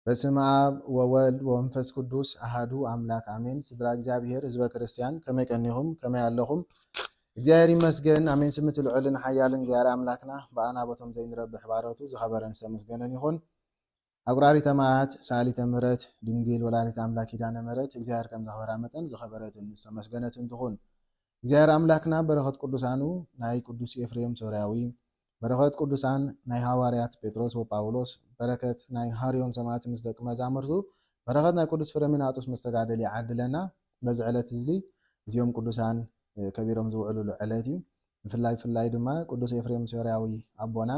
በስመ አብ ወወልድ ወመንፈስ ቅዱስ አሐዱ አምላክ አሜን። ስድራ እግዚአብሔር ህዝበ ክርስቲያን ከመይ ቀኒኹም ከመይ ኣለኹም? እግዚአብሔር ይመስገን አሜን። ስምት ልዑልን ሓያልን እግዚአብሔር አምላክና በአና ቦቶም ዘይንረብሕ ባረቱ ዝኸበረን ዝተመስገነን ይኹን። አጉራሪተ መዓት ሰአሊተ ምሕረት ድንግል ወላዲተ አምላክ ኪዳነ ምሕረት እግዚአብሔር ከም ዘኸበራ መጠን ዝኸበረትን ዝተመስገነትን ትኹን። እግዚአብሔር አምላክና በረኸት ቅዱሳኑ ናይ ቅዱስ ኤፍሬም ሶርያዊ በረከት ቅዱሳን ናይ ሐዋርያት ጴጥሮስ ወጳውሎስ በረከት ናይ ሃርዮን ሰማዕት ምስ ደቂ መዛሙርቱ በረከት ናይ ቅዱስ ፍሬምናጦስ መስተጋደል ይዓድለና። በዚ ዕለት እዚ እዚኦም ቅዱሳን ከቢሮም ዝውዕሉሉ ዕለት እዩ። ብፍላይ ድማ ቅዱስ ኤፍሬም ሶርያዊ አቦና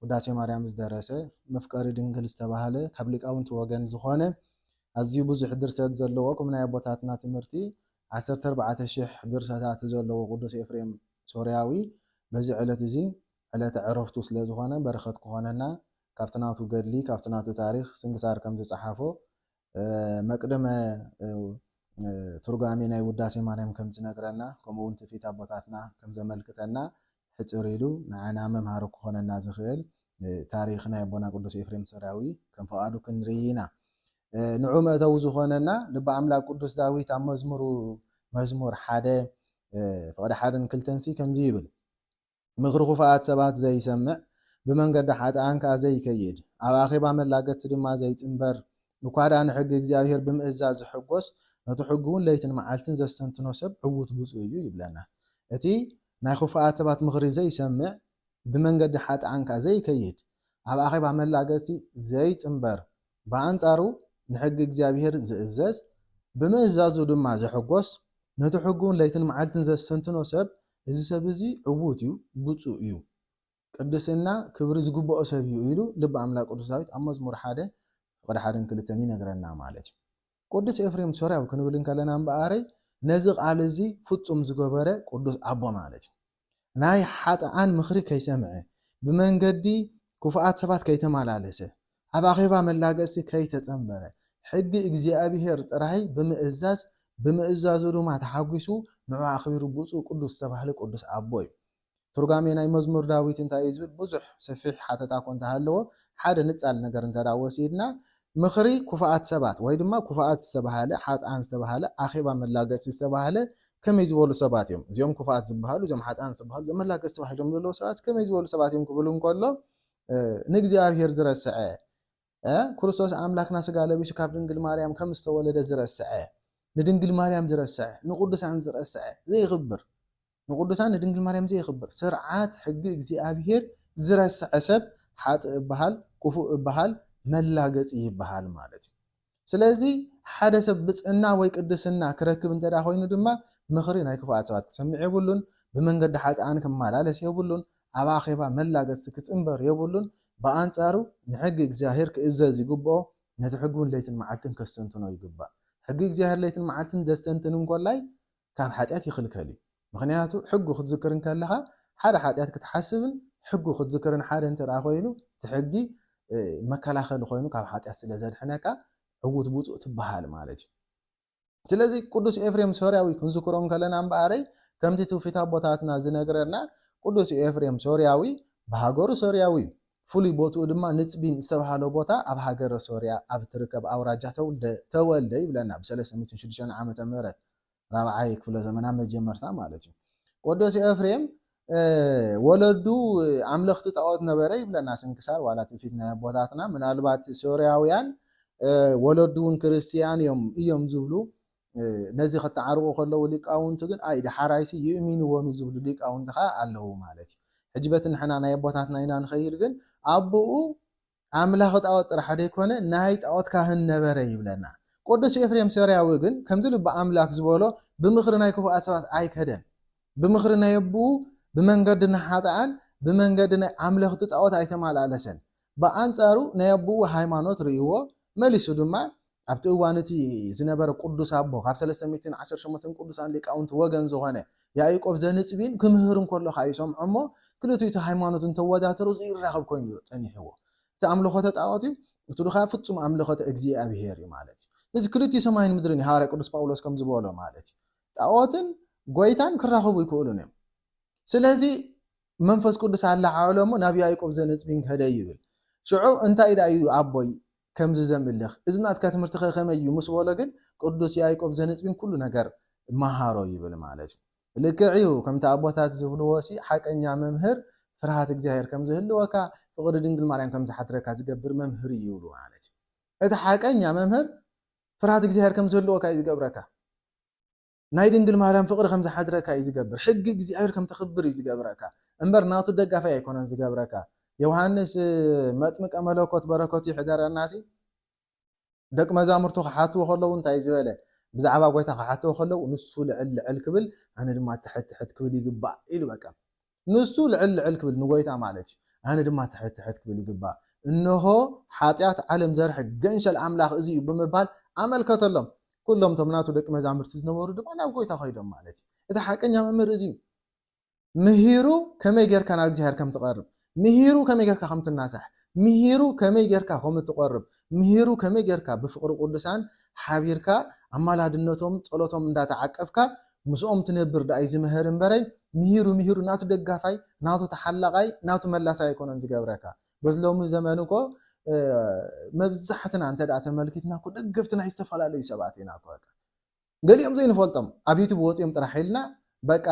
ውዳሴ ማርያም ዝደረሰ መፍቀሪ ድንግል ዝተባሃለ ካብ ሊቃውንቲ ወገን ዝኾነ ኣዝዩ ብዙሕ ድርሰት ዘለዎ ከም ናይ ኣቦታትና ትምህርቲ 14,000 ድርሰታት ዘለዎ ቅዱስ ኤፍሬም ሶርያዊ በዚ ዕለት እዚ ዕለተ ዕረፍቱ ስለ ዝኾነ በረኸት ክኾነና ካብቲ ናቱ ገድሊ ካብቲ ናቱ ታሪክ ስንክሳር ከም ዝፀሓፎ መቅደመ ትርጓሜ ናይ ውዳሴ ማርያም ከም ዝነግረና ከምኡውን ትውፊት ኣቦታትና ከም ዘመልክተና ሕፅር ኢሉ ንዓና መምሃሪ ክኾነና ዝኽእል ታሪክ ናይ ኣቦና ቅዱስ ኤፍሬም ሶርያዊ ከም ፈቃዱ ክንርኢ ኢና። ንዑ መእተዊ ዝኾነና ልበ ኣምላክ ቅዱስ ዳዊት ኣብ መዝሙር 1 ፍቅዲ 1-2 ከምዚ ይብል ምክሪ ክፉኣት ሰባት ዘይሰምዕ ብመንገዲ ሓጥኣን ከዓ ዘይከይድ ኣብ ኣኼባ መላገቲ ድማ ዘይፅንበር ንኳዳ ንሕጊ እግዚአብሔር ብምእዛዝ ዝሕጎስ ነቲ ሕጊ እውን ለይትን መዓልትን ዘስተንትኖ ሰብ ዕዉት ብፁዕ እዩ ይብለና። እቲ ናይ ክፉኣት ሰባት ምክሪ ዘይሰምዕ ብመንገዲ ሓጥኣን ከዓ ዘይከይድ ኣብ ኣኼባ መላገቲ ዘይፅንበር ብኣንጻሩ ንሕጊ እግዚአብሔር ዝእዘዝ ብምእዛዙ ድማ ዝሕጎስ ነቲ ሕጊ እውን ለይትን መዓልትን ዘስተንትኖ ሰብ እዚ ሰብ እዚ ዕዉት እዩ ብፁዕ እዩ ቅድስና ክብሪ ዝግብኦ ሰብ እዩ ኢሉ ልበ ኣምላክ ቅዱስ ዳዊት ኣብ መዝሙር 1 ፍቅዲ 1-2 ይነግረና ማለት እዩ። ቅዱስ ኤፍሬም ሶርያዊ ክንብል ከለና እምበኣረይ ነዚ ቃል እዚ ፍጹም ዝገበረ ቅዱስ ኣቦ ማለት እዩ። ናይ ሓጥኣን ምክሪ ከይሰምዐ ብመንገዲ ክፉኣት ሰባት ከይተመላለሰ ኣብ ኣኼባ መላገሲ ከይተፀንበረ ሕጊ እግዚአብሔር ጥራይ ብምእዛዙ ድማ ተሓጒሱ ንዑ ኣኽቢሩ ብፁዕ ቅዱስ ዝተባሃለ ቅዱስ ኣቦ እዩ። ትርጓሜ ናይ መዝሙር ዳዊት እንታይ እዩ ዝብል ብዙሕ ሰፊሕ ሓተታ እኳ እንተሃለዎ ሓደ ንፃል ነገር እንተዳ ወሲድና ምክሪ ክፉኣት ሰባት ወይ ድማ ክፉኣት ዝተባሃለ ሓጥኣን ዝተባሃለ ኣኼባ መላገሲ ዝተባሃለ ከመይ ዝበሉ ሰባት እዮም እዚኦም ክፉኣት ዝበሃሉ እዚኦም ሓጥኣን ዝበሃሉ እዚኦም መላገሲ ተባሂሎም ዘለዉ ሰባት ከመይ ዝበሉ ሰባት እዮም ክብሉ እንከሎ ንእግዚአብሔር ዝረስዐ ክርስቶስ ኣምላክና ስጋ ለቢሱ ካብ ድንግል ማርያም ከም ዝተወለደ ዝረስዐ ንድንግል ማርያም ዝረስዐ ንቅዱሳን ዝረስዐ ዘይኽብር ንቅዱሳን ንድንግል ማርያም ዘይኽብር ስርዓት ሕጊ እግዚአብሔር ዝረስዐ ሰብ ሓጥእ ይበሃል ክፉእ ይበሃል መላገፂ ይበሃል ማለት እዩ። ስለዚ ሓደ ሰብ ብፅና ወይ ቅድስና ክረክብ እንተዳ ኮይኑ ድማ ምክሪ ናይ ክፉኣት ሰባት ክሰምዕ የብሉን ብመንገዲ ሓጥኣን ክመላለስ የብሉን ኣብ ኣኼባ መላገሲ ክፅንበር የብሉን ብኣንጻሩ ንሕጊ እግዚአብሔር ክእዘዝ ይግብኦ ነቲ ሕጊ እውን ለይትን መዓልትን ከስተንትኖ ይግባእ። ሕጊ እግዚአብሔር ለይትን መዓልትን ዘስተንትን እንኮላይ ካብ ሓጢኣት ይኽልከል እዩ። ምክንያቱ ሕጊ ክትዝክርን ከለኻ ሓደ ሓጢኣት ክትሓስብን ሕጊ ክትዝክርን ሓደ እንተደኣ ኮይኑ እቲ ሕጊ መከላኸሊ ኮይኑ ካብ ሓጢኣት ስለ ዘድሕነካ ዕዉት ብፁዕ ትበሃል ማለት እዩ። ስለዚ ቅዱስ ኤፍሬም ሶርያዊ ክንዝክሮም ከለና እምበኣረይ ከምቲ ትውፊት ኣቦታትና ዝነግረና ቅዱስ ኤፍሬም ሶርያዊ ብሃገሩ ሶርያዊ ፍሉይ ቦትኡ ድማ ንፅቢን ዝተባሃለ ቦታ ኣብ ሃገረ ሶርያ ኣብ ትርከብ ኣውራጃ ተወልደ ይብለና ብ306 ዓመተ ምህረት ራብዓይ ክፍለ ዘመና መጀመርታ ማለት እዩ። ቅዱስ ኤፍሬም ወለዱ ኣምለኽቲ ጣዖት ነበረ ይብለና ስንክሳር ዋላ ትውፊት ናይ ኣቦታትና ምናልባት ሶርያውያን ወለዱ እውን ክርስቲያን እዮም ዝብሉ ነዚ ከተዓርቑ ከለዉ ሊቃውንቲ ግን ኣይ ዳሓራይሲ ይእሚንዎም ዝብሉ ሊቃውንቲ ከዓ ኣለዉ ማለት እዩ። ሕጂ በቲ ንሕና ናይ ኣቦታትና ኢና ንኸይድ ግን ኣቦኡ ኣምላኽ ጣዖት ጥራሕ ደይኮነ ናይ ጣዖት ካህን ነበረ ይብለና። ቅዱስ ኤፍሬም ሶርያዊ ግን ከምዚ ልበ ኣምላክ ዝበሎ ብምክሪ ናይ ክፉኣት ሰባት ኣይከደን። ብምክሪ ናይ ኣቦኡ ብመንገዲ ናይ ሓጥኣን ብመንገዲ ናይ ኣምለኽቲ ጣዖት ኣይተመላለሰን። ብኣንጻሩ ናይ ኣቦኡ ሃይማኖት ርእይዎ መሊሱ ድማ ኣብቲ እዋን እቲ ዝነበረ ቅዱስ ኣቦ ካብ 318 ቅዱሳን ሊቃውንቲ ወገን ዝኾነ ያዕቆብ ዘንፅቢን ክምህር እንከሎ ከዓ ይሰምዖ እሞ ክልቲኡ እቲ ሃይማኖት እንተወዳተሩ ዘይራኸብ ኮይኑ ፀኒሕዎ። እቲ ኣምልኾተ ጣዖት እዩ እቲ ድማ ፍጹም ኣምልኾተ እግዚአብሔር እዩ ማለት እዩ። እዚ ክልቲኡ ሰማይን ምድርን ሐዋርያ ቅዱስ ጳውሎስ ከም ዝበሎ ማለት እዩ ጣዖትን ጎይታን ክራኸቡ ይክእሉን እዮም። ስለዚ መንፈስ ቅዱስ ኣላዓሎ እሞ ናብ ያዕቆብ ዘንፅቢን ከደ ይብል ሽዑ እንታይ ዳ እዩ ኣቦይ كم زملخ إذن أتكات مرتخي خمي مسولا جن قدوس يعقوب زنسبين كل نجار مهارو يبل مالتي لكعيو كم تعبوتات زهلوسي حق أن يعمل مهر فرحات እግዚአብሔር ከም ዝህልወካ ፍቅሪ ድንግል ማርያም ከም ዝሓትረካ ዝገብር መምህር ይብሉ ማለት እቲ ሓቀኛ መምህር ፍርሃት እግዚአብሔር ከም ዝህልወካ ይዝገብረካ ናይ ድንግል ማርያም ፍቅሪ ከም ዝሓትረካ ይዝገብር ሕጊ እግዚአብሔር ከም ተኽብር ይዝገብረካ እምበር ናቱ ደጋፋይ ኣይኮነን ዝገብረካ ዮሐንስ መጥምቀ መለኮት በረከቱ ይሕደረናሲ ደቅ መዛሙርቱ ክሓትዎ ከለዉ እንታይ ዝበለ ብዛዕባ ጎይታ ክሓትዎ ከለዉ ንሱ ልዕል ክብል ኣነ ድማ ትሕት ክብል ይግባእ ኢሉ በቃ ንሱ ልዕል ክብል ንጎይታ ማለት እዩ ኣነ ድማ ትሕት ክብል ይግባእ እንሆ ሓጢያት ዓለም ዘርሕ ገንሸል ኣምላኽ እዚ እዩ ብምባል ኣመልከተሎም ኩሎም ቶም ናቱ ደቂ መዛሙርቲ ዝነበሩ ድማ ናብ ጎይታ ኸይዶም ማለት እዩ እቲ ሓቀኛ መምህር እዚ ምሂሩ ከመይ ጌርካ ናብ እግዚአብሔር ከም ትቐርብ ምሂሩ ከመይ ጌርካ ከም ትናሳሕ ምሂሩ ከመይ ጌርካ ከም ትቐርብ ምሂሩ ከመይ ጌርካ ብፍቅሪ ቅዱሳን ሓቢርካ ኣማላድነቶም ጸሎቶም እንዳተዓቀብካ ምስኦም ትነብር ዳይ ዝምህር እምበረይ ምሂሩ ናቱ ደጋፋይ ናቱ ተሓላቃይ ናቱ መላሳይ ኣይኮነን ዝገብረካ በዝሎሙ ዘመንኮ መብዛሕትና እንተ ዳ ተመልኪትና ኮ ደገፍትና ይስተፈላለዩ ሰባት ኢና ኮ ገሊኦም ዘይንፈልጦም ኣብ ዩቲዩብ ወፂኦም ጥራሕ ኢልና በቃ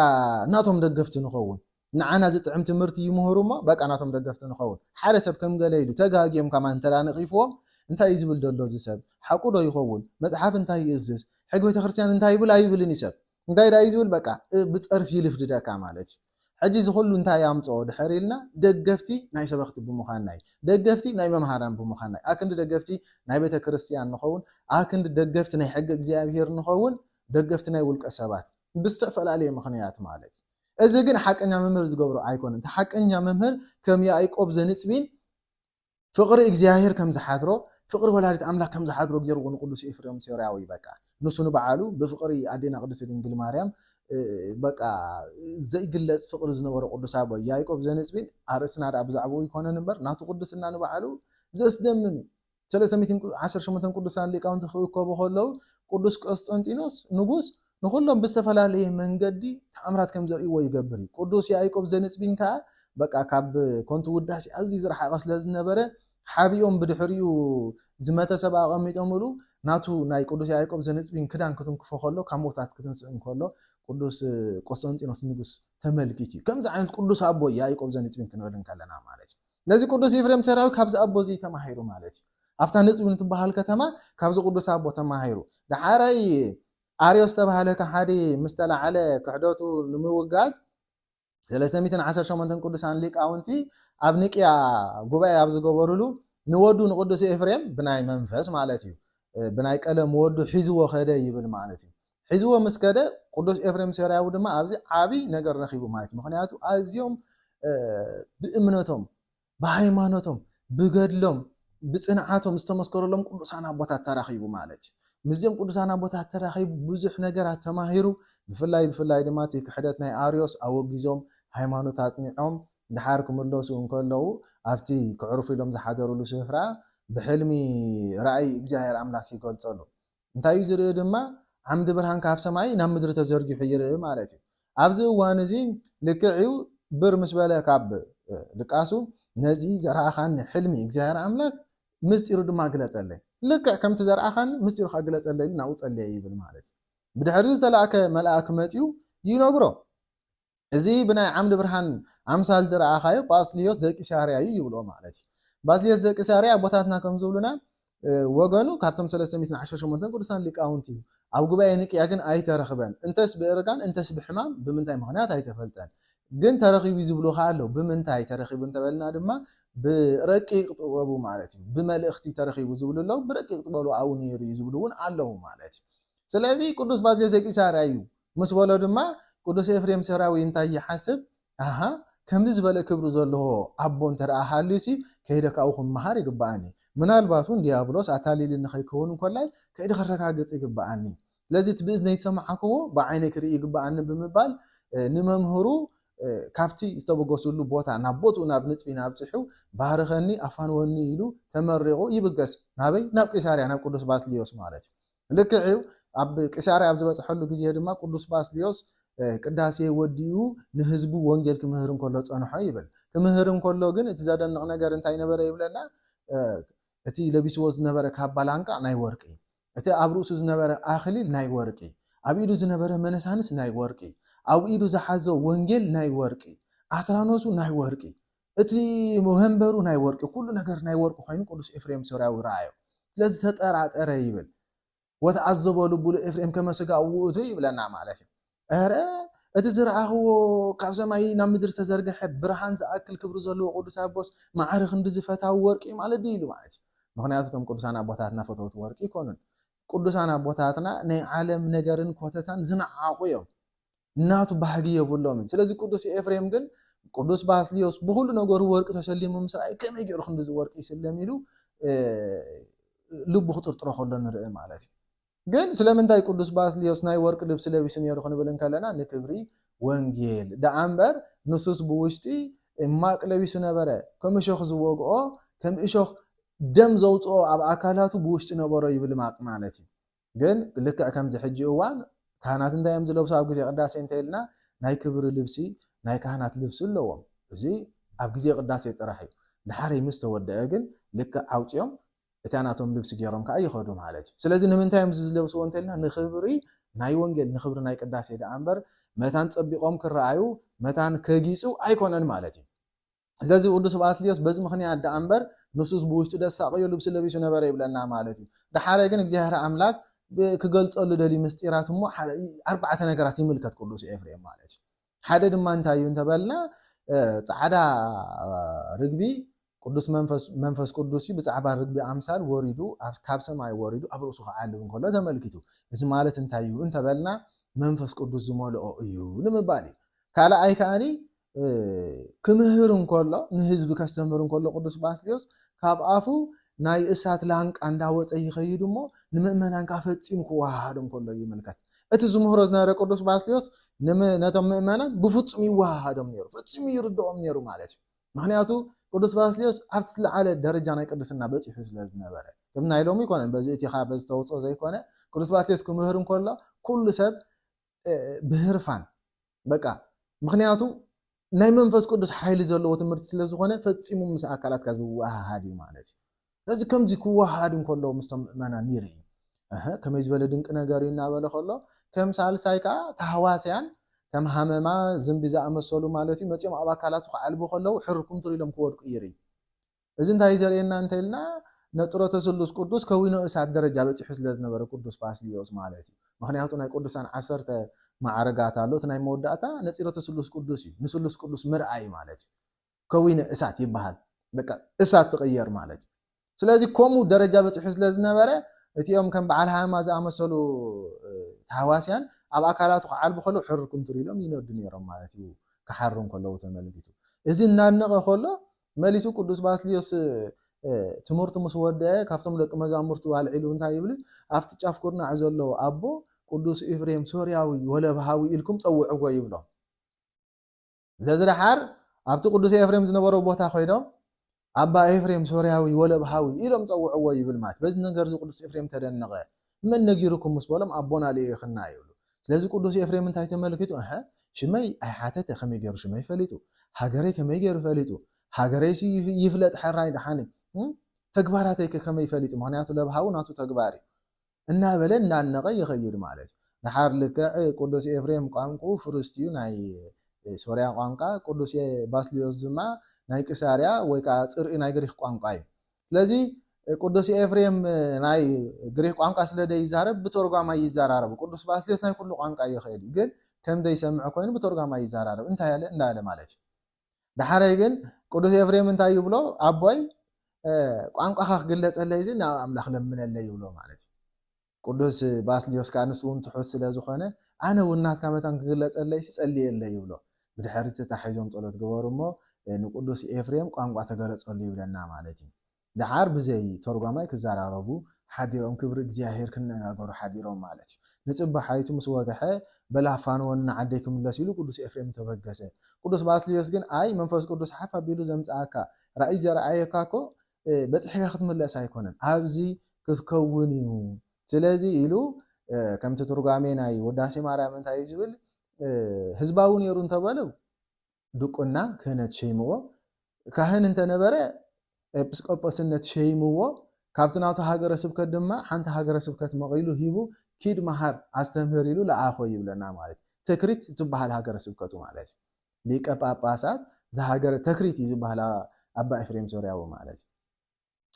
ናቶም ደገፍቲ ንኸውን ንዓና ዝጥዕም ትምህርቲ ይምህሩሞ በቃ ናቶም ደገፍቲ ንኸውን ሓደ ሰብ ከም ገለ ኢሉ ተጋጊዮም ከማ እንተዳ ነቂፍዎም እንታይ ዝብል ደሎ ዝሰብ ሓቁዶ ይኸውን መጽሓፍ እንታይ ይእዝዝ ሕግ ቤተክርስትያን እንታይ ይብል ኣይብልን ይሰብ እንታይ ዳ ይዝብል በቃ ብጸርፊ ይልፍድደካ ማለት እዩ ሕጂ ዝኹሉ እንታይ ያምጾ ድሕሪልና ደገፍቲ ናይ ሰበኽቲ ብምዃንናይ ደገፍቲ ናይ መምሃራን ብምዃንናይ ኣክንዲ ደገፍቲ ናይ ቤተክርስትያን ንኸውን ኣክንዲ ደገፍቲ ናይ ሕጊ እግዚአብሔር ንኸውን ደገፍቲ ናይ ውልቀ ሰባት ብዝተፈላለየ ምኽንያት ማለት እዚ ግን ሓቀኛ መምህር ዝገብሮ ኣይኮነን እቲ ሓቀኛ መምህር ከም ያዕቆብ ዘንጽቢን ፍቅሪ እግዚአብሔር ከም ዝሓትሮ ፍቅሪ ወላዲት ኣምላክ ከም ዝሓትሮ ገይርዎ ንቅዱስ ኤፍሬም ሶርያዊ በቃ ንሱ ንበዓሉ ብፍቅሪ ኣዴና ቅድስት ድንግል ማርያም በቃ ዘይግለጽ ፍቅሪ ዝነበረ ቅዱስ ኣቦ ያዕቆብ ዘንጽቢን ኣርእስና ዳ ብዛዕባኡ ይኮነን እምበር ናቱ ቅዱስና ንበዓሉ ዘስደምም 318 ቅዱሳን ሊቃውንቲ ክእከቡ ከለዉ ቅዱስ ቆስጠንጢኖስ ንጉስ ንኹሎም ብዝተፈላለየ መንገዲ ተኣምራት ከም ዘርእይዎ ይገብር ቅዱስ ያዕቆብ ዘንጽቢን ከዓ በቃ ካብ ኮንቱ ውዳሴ ኣዝዩ ዝረሓቐ ስለ ዝነበረ ሓቢኦም ብድሕሪኡ ዝመተሰብ ኣቐሚጦምሉ ናቱ ናይ ቅዱስ ያዕቆብ ዘንጽቢን ክዳን ክትንክፎ ከሎ ካብ ሞታት ክትንስእን ከሎ ቅዱስ ቆስጠንጢኖስ ንጉስ ተመልኪት እዩ ከምዚ ዓይነት ቅዱስ ኣቦ ያዕቆብ ዘንጽቢን ክንብል ከለና ማለት እዩ ነዚ ቅዱስ ኤፍሬም ሰራዊ ካብዚ ኣቦ እዚ ተማሂሩ ማለት እዩ ኣብታ ንጽቢን ትበሃል ከተማ ካብዚ ቅዱስ ኣቦ ተማሂሩ ዳሓራይ ኣርዮስ ተባሃለ ከሓዲ ምስተላዓለ ክሕደቱ ንምውጋዝ 318 ቅዱሳን ሊቃውንቲ ኣብ ንቅያ ጉባኤ ኣብ ዝገበሩሉ ንወዱ ንቅዱስ ኤፍሬም ብናይ መንፈስ ማለት እዩ ብናይ ቀለም ወዱ ሒዝዎ ኸደ ይብል ማለት እዩ ሒዝዎ ምስ ከደ ቅዱስ ኤፍሬም ሶርያዊ ድማ ኣብዚ ዓቢ ነገር ረኺቡ ማለት እዩ ምክንያቱ ኣዝዮም ብእምነቶም ብሃይማኖቶም ብገድሎም ብጽንዓቶም ዝተመስከረሎም ቅዱሳን ኣቦታት ተራኺቡ ማለት እዩ ምዝም ቅዱሳን ኣቦታት ተራኺቡ ብዙሕ ነገራት ተማሂሩ ብፍላይ ድማ እቲ ክሕደት ናይ ኣርዮስ ኣወጊዞም ሃይማኖት ኣጽኒዖም ድሓር ክምለሱ እንከለዉ ኣብቲ ክዕርፉ ኢሎም ዝሓደሩሉ ስፍራ ብሕልሚ ራእይ እግዚአብሔር ኣምላክ ይገልጸሉ እንታይ እዩ ዝርኢ ድማ ዓምዲ ብርሃን ካብ ሰማይ ናብ ምድሪ ተዘርጊሑ ይርኢ ማለት እዩ ኣብዚ እዋን እዚ ልክዕዩ ብር ምስ በለ ካብ ድቃሱ ነዚ ዘረኣኻኒ ሕልሚ እግዚአብሔር ኣምላክ ምስጢሩ ድማ ግለጸለይ ልክዕ ከምቲ ዘረኣኻኒ ምስጢሩ ከግለጸለይ ናብኡ ጸለየ ይብል ማለት እዩ ብድሕሪ ዝተላእከ መልአክ መጺኡ ይነግሮ እዚ ብናይ ዓምዲ ብርሃን ኣምሳል ዝረኣኻዮ ባስልዮስ ዘቂሳርያ እዩ ይብሎ ማለት እዩ ባስልዮስ ዘቂሳርያ ቦታትና ከም ዝብሉና ወገኑ ካብቶም 318 ቅዱሳን ሊቃውንቲ እዩ ኣብ ጉባኤ ንቅያ ግን ኣይተረኽበን እንተስ ብእርጋን እንተስ ብሕማም ብምንታይ ምኽንያት ኣይተፈልጠን ግን ተረኺቡ ዝብሉ ካለው ብምንታይ ተረኺቡ እንተበልና ድማ ብረቂቕ ጥበቡ ማለት እዩ ብመልእኽቲ ተረኺቡ ዝብሉለው ብረቂቕ ጥበቡ ኣው ነይሩ ዝብሉ እውን ኣለዉ ማለት እዩ ስለዚ ቅዱስ ባስልዮስ ዘቂሳርያ እዩ ምስ በሎ ድማ ቅዱስ ኤፍሬም ሶርያዊ እንታይ ይሓስብ ኣሃ ከምዚ ዝበለ ክብሪ ዘለዎ ኣቦ እንተረኣሃልዩሲ ከይደ ካብኡ መሃር ይግባኣኒ ምናልባት እውን ዲያብሎስ ኣታሊል ንኸይከውን እንኮላይ ከይደ ክረጋገጽ ይግባኣኒ ለዚ እቲ ብእዝነይ ሰማዓክዎ ብዓይነይ ክርኢ ይግባኣኒ ብምባል ንመምህሩ ካብቲ ዝተበገሱሉ ቦታ ናብ ቦትኡ ናብ ንጽቢ ናብ ጽሑ ባርኸኒ ኣፋንወኒ ኢሉ ተመሪቑ ይብገስ ናበይ ናብ ቂሳርያ ናብ ቅዱስ ባስልዮስ ማለት እዩ ልክዕዩ ኣብ ቂሳርያ ኣብ ዝበጽሐሉ ግዜ ድማ ቅዱስ ባስልዮስ ቅዳሴ ወዲኡ ንህዝቡ ወንጌል ክምህር እንከሎ ጸንሖ ይብል ክምህር እንከሎ ግን እቲ ዘደንቕ ነገር እንታይ ነበረ ይብለና እቲ ለቢስዎ ዝነበረ ካባ ላንቃ ናይ ወርቂ እቲ ኣብ ርእሱ ዝነበረ ኣኽሊል ናይ ወርቂ ኣብ ኢዱ ዝነበረ መነሳንስ ናይ ወርቂ ኣብ ኢዱ ዝሓዘ ወንጌል ናይ ወርቂ ኣትራኖሱ ናይ ወርቂ እቲ መንበሩ ናይ ወርቂ ኩሉ ነገር ናይ ወርቂ ኮይኑ ቅዱስ ኤፍሬም ሶርያዊ ረኣዮ ስለዚ ተጠራጠረ ይብል ወተዓዘቦ ልቡ ኤፍሬም ከመስጋ ውእቱ ይብለና ማለት እዩ ኧረ እቲ ዝረኣኽዎ ካብ ሰማይ ናብ ምድሪ ዝተዘርግሐ ብርሃን ዝኣክል ክብሪ ዘለዎ ቅዱስ ኣቦስ ማዕረ ክንዲ ዝፈታዊ ወርቂ ማለት ድዩ ኢሉ ማለት እዩ ምክንያቱ እቶም ቅዱሳን ኣቦታትና ፈተውቲ ወርቂ ይኮኑን ቅዱሳን ኣቦታትና ናይ ዓለም ነገርን ኮተታን ዝነዓቑ እዮም እናቱ ባህጊ የብሎምን ስለዚ ቅዱስ ኤፍሬም ግን ቅዱስ ባስልዮስ ብኩሉ ነገሩ ወርቂ ተሰሊሙ ምስራይ ከመይ ገይሩ ክንዲ ዝወርቂ ይስለም ኢሉ ልቡ ክጥርጥሮ ከሎ ንርኢ ማለት እዩ ግን ስለምንታይ ቅዱስ ባስልዮስ ናይ ወርቂ ልብሲ ለቢሱ ነይሩ ክንብል ከለና ንክብሪ ወንጌል ደኣምበር ንሱስ ብውሽጢ ማቅ ለቢሱ ነበረ ከም እሾኽ ዝወግኦ ከም እሾኽ ደም ዘውፅኦ ኣብ ኣካላቱ ብውሽጢ ነበሮ ይብል ማቅ ማለት እዩ ግን ልክዕ ከምዚ ሕጂ እዋን ካህናት እንታይ እዮም ዝለብሱ ኣብ ግዜ ቅዳሴ እንተይልና ናይ ክብሪ ልብሲ ናይ ካህናት ልብሲ ኣለዎም እዚ ኣብ ግዜ ቅዳሴ ጥራሕ እዩ ድሓረይ ምስ ተወደአ ግን ልክዕ ኣውፅኦም እቲ ናቶም ልብሲ ገይሮም ከዓ ይኸዱ ማለት እዩ ስለዚ ንምንታይ እዮም ዝለብስዎ እንተይልና ንክብሪ ናይ ወንጌል ንክብሪ ናይ ቅዳሴ ደኣምበር መታን ፀቢቆም ክረኣዩ መታን ከጊፁ ኣይኮነን ማለት እዩ ስለዚ ቅዱስ ባስልዮስ በዚ ምክንያት ደኣምበር ንሱስ ብውሽጡ ደሳቅዮ ልብሲ ለቢሱ ነበረ ይብለና ማለት እዩ ድሓረይ ግን እግዚኣብሔር ኣምላክ ክገልፀሉ ደሊ ምስጢራት እሞ ኣርባዕተ ነገራት ይምልከት ቅዱስ ኤፍሬም ማለት እዩ ሓደ ድማ እንታይ እዩ እንተበልና ጻዕዳ ርግቢ ቅዱስ መንፈስ ቅዱስ ብዛዕባ ርግቢ ኣምሳል ወሪዱ ካብ ሰማይ ወሪዱ ኣብ ርእሱ ክዓልብ እንከሎ ተመልኪቱ እዚ ማለት እንታይ እዩ እንተበልና መንፈስ ቅዱስ ዝመልኦ እዩ ንምባል እዩ ካልኣይ ከዓኒ ክምህር እንከሎ ንህዝቢ ከስተምህር እንከሎ ቅዱስ ባስልዮስ ካብ ኣፉ ናይ እሳት ላንቃ እንዳወፀ ይኸይድ እሞ ንምእመናን ካፈፂሙ ክወሃሃድ እንከሎ ይምልከት እቲ ዝምህሮ ዝነበረ ቅዱስ ባስልዮስ ነቶም ምእመናን ብፍፁም ይወሃሃዶም ነይሩ ፍፁም ይርድኦም ነይሩ ማለት እዩ ምክንያቱ ቅዱስ ባስልዮስ ኣብቲ ዝለዓለ ደረጃ ናይ ቅድስና በፂሑ ስለ ዝነበረ ከም ናይ ሎሚ ይኮነን በዚ እቲኻ በዚ ተውፅኦ ዘይኮነ ቅዱስ ባስልዮስ ክምህር እንከሎ ኩሉ ሰብ ብህርፋን በቃ ምክንያቱ ናይ መንፈስ ቅዱስ ሓይሊ ዘለዎ ትምህርቲ ስለ ዝኾነ ፈፂሙ ምስ ኣካላትካ ዝወሃሃድ እዩ ማለት እዩ ስለዚ ከምዚ ክወሃሃድ እንከሎ ምስቶም ምእመናን ይርኢ ከመይ ዝበለ ድንቂ ነገር እዩ እናበለ ከሎ ከም ሳልሳይ ከዓ ተሃዋስያን ከም ሃመማ ዝንቢ ዝኣመሰሉ ማለት እዩ መፂኦም ኣብ ኣካላቱ ክዓልቡ ከለው ሕርኩም ትሪሎም ክወድቁ ይርኢ እዚ እንታይ ዘርእየና እንተኢልና ነፅሮተ ስሉስ ቅዱስ ከዊኖ እሳት ደረጃ በፂሑ ስለ ዝነበረ ቅዱስ ባስልዮስ ማለት እዩ ምክንያቱ ናይ ቅዱሳን 10 ማዕረጋት ኣሎ እቲ ናይ መወዳእታ ነፅሮተ ስሉስ ቅዱስ እዩ ንስሉስ ቅዱስ ምርኣይ ማለት እዩ ከዊኖ እሳት ይበሃል በቃ እሳት ትቕየር ማለት እዩ ስለዚ ከምኡ ደረጃ በፂሑ ስለ ዝነበረ እቲኦም ከም በዓል ሃማ ዝኣመሰሉ ተሃዋስያን ኣብ ኣካላቱ ክዓልቡ ከሎ ሕርኩም ትሪሎም ይነዱ ነይሮም ማለት እዩ ክሓሩን ከለው ተመልኪቱ እዚ እናነቐ ከሎ መሊሱ ቅዱስ ባስልዮስ ትምህርቱ ምስ ወደአ ካብቶም ደቂ መዛሙርቱ ኣልዒሉ እንታይ ይብል ኣብቲ ጫፍ ኩርናዕ ዘሎ ኣቦ ቅዱስ ኤፍሬም ሶርያዊ ወለባሃዊ ኢልኩም ፀውዕዎ ይብሎም ስለዚ ድሓር ኣብቲ ቅዱስ ኤፍሬም ዝነበሮ ቦታ ኮይዶም ኣባ ኤፍሬም ሶርያዊ ወለባሃዊ ኢሎም ፀውዕዎ ይብል ማለት በዚ ነገር እዚ ቅዱስ ኤፍሬም ተደነቐ መን ነጊሩኩም ምስ በሎም ኣቦና ልኢኽና ይብሉ ስለዚ ቅዱስ ኤፍሬም እንታይ ተመልኪቱ ሽመይ ኣይሓተተ ከመይ ገይሩ ሽመይ ፈሊጡ ሃገረይ ከመይ ገይሩ ፈሊጡ ሃገረይ ይፍለጥ ሕራይ ድሓኒ ተግባራተይ ከመይ ፈሊጡ ምክንያቱ ለባሃዊ ናቱ ተግባር እዩ እናበለ እናነቐ ይኸይድ ማለት እዩ ድሓር ልክዕ ቅዱስ ኤፍሬም ቋንቁ ፍሩስት እዩ ናይ ሶርያ ቋንቋ ቅዱስ ባስልዮስ ድማ ናይ ቅሳርያ ወይ ከዓ ፅርኢ ናይ ግሪክ ቋንቋ እዩ ስለዚ ቅዱስ ኤፍሬም ናይ ግሪክ ቋንቋ ስለ ደይዛረብ ብተርጓማ ይዘራረቡ ቅዱስ ባስልዮስ ናይ ኩሉ ቋንቋ ይኽእል ግን ከም ደይሰምዕ ኮይኑ ብተርጓማ ይዘራረብ እንታይ ያለ እንዳለ ማለት እዩ ድሓረይ ግን ቅዱስ ኤፍሬም እንታይ ይብሎ ኣቦይ ቋንቋኻ ክግለፀለይ እዚ ናብ ኣምላኽ ለምነለይ ይብሎ ማለት እዩ ቅዱስ ባስልዮስ ከዓ ንሱ እውን ትሑት ስለ ዝኾነ ኣነ እውን ናትካ መታን ክግለፀለይ ፀልየለይ ይብሎ ብድሕሪ ተታሒዞም ጸሎት ገበሩ እሞ ንቅዱስ ኤፍሬም ቋንቋ ተገለፀሉ ይብለና ማለት እዩ ድሓር ብዘይ ተርጓማይ ክዘራረቡ ሓዲሮም ክብሪ እግዚኣብሔር ክነጋገሩ ሓዲሮም ማለት እዩ ንፅባሓይቱ ምስ ወግሐ በላፋንዎን ንዓደይ ክምለስ ኢሉ ቅዱስ ኤፍሬም ተበገሰ ቅዱስ ባስልዮስ ግን ኣይ መንፈስ ቅዱስ ሓፍ ኣቢሉ ዘምፅኣካ ራእይ ዘረኣየካ እኮ በፅሒካ ክትምለስ ኣይኮነን ኣብዚ ክትከውን እዩ ስለዚ ኢሉ ከምቲ ትርጓሜ ናይ ውዳሴ ማርያም እንታይ እዩ ዝብል ህዝባዊ ነይሩ እንተበለው ድቁና ክህነት ሸይምዎ ካህን እንተነበረ ኤጲስቆጶስነት ሸይምዎ ካብትናቱ ሃገረ ስብከት ድማ ሓንቲ ሃገረ ስብከት መቂሉ ሂቡ ኪድ መሃር ኣስተምህር ኢሉ ለኣኾ ይብለና ማለት ተክሪት ዝበሃል ሃገረ ስብከቱ ማለት ሊቀ ጳጳሳት ዝሃገረ ተክሪት ዝበሃል ኣባ ኤፍሬም ሶርያዊ ማለት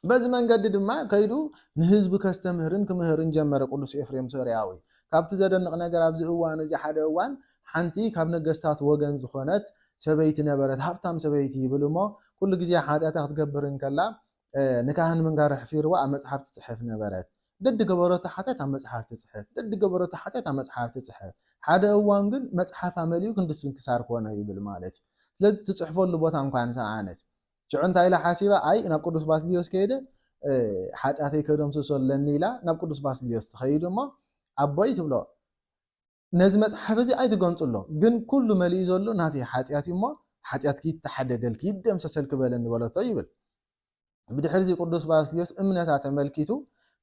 በዚ መንገዲ ድማ ከይዱ ንህዝቢ ከስተምህርን ክምህርን ጀመረ ቅዱስ ኤፍሬም ሶርያዊ ካብቲ ዘደንቕ ነገር ኣብዚ እዋን እዚ ሓደ እዋን ሓንቲ ካብ ነገስታት ወገን ዝኾነት ሰበይቲ ነበረት ሃብታም ሰበይቲ ይብልሞ ኩሉ ግዜ ሓጢያታ ክትገብርን ከላ ንካህን ምንጋር ሕፊርዋ ኣብ መጽሓፍ ትጽሕፍ ነበረት ደድ ገበረቶ ሓጢያት ኣብ መጽሓፍ ትጽሕፍ ደድ ገበረቶ ሓጢያት ኣብ መጽሓፍ ትጽሕፍ ሓደ እዋን ግን መጽሓፍ ኣመልዩ ክንድስንክሳር ኮነ ይብል ማለት ስለዚ ትጽሕፈሉ ቦታ እንኳን ሰዓነት ሽዑ እንታይ ኢላ ሓሲባ ኣይ ናብ ቅዱስ ባስልዮስ ከይደ ሓጢያተይ ከደምስሰለኒ ኢላ ናብ ቅዱስ ባስልዮስ ትኸይድ እሞ ኣቦይ ትብሎ ነዚ መጽሓፍ እዚ ኣይትገንፅሎ ግን ኩሉ መሊኡ ዘሎ ናተይ ሓጢያት እሞ ሓጢያት ይተሓደደልኪ ይደምሰሰልክ በለኒ በለቶ ይብል ብድሕሪ ቅዱስ ባስልዮስ እምነታ ተመልኪቱ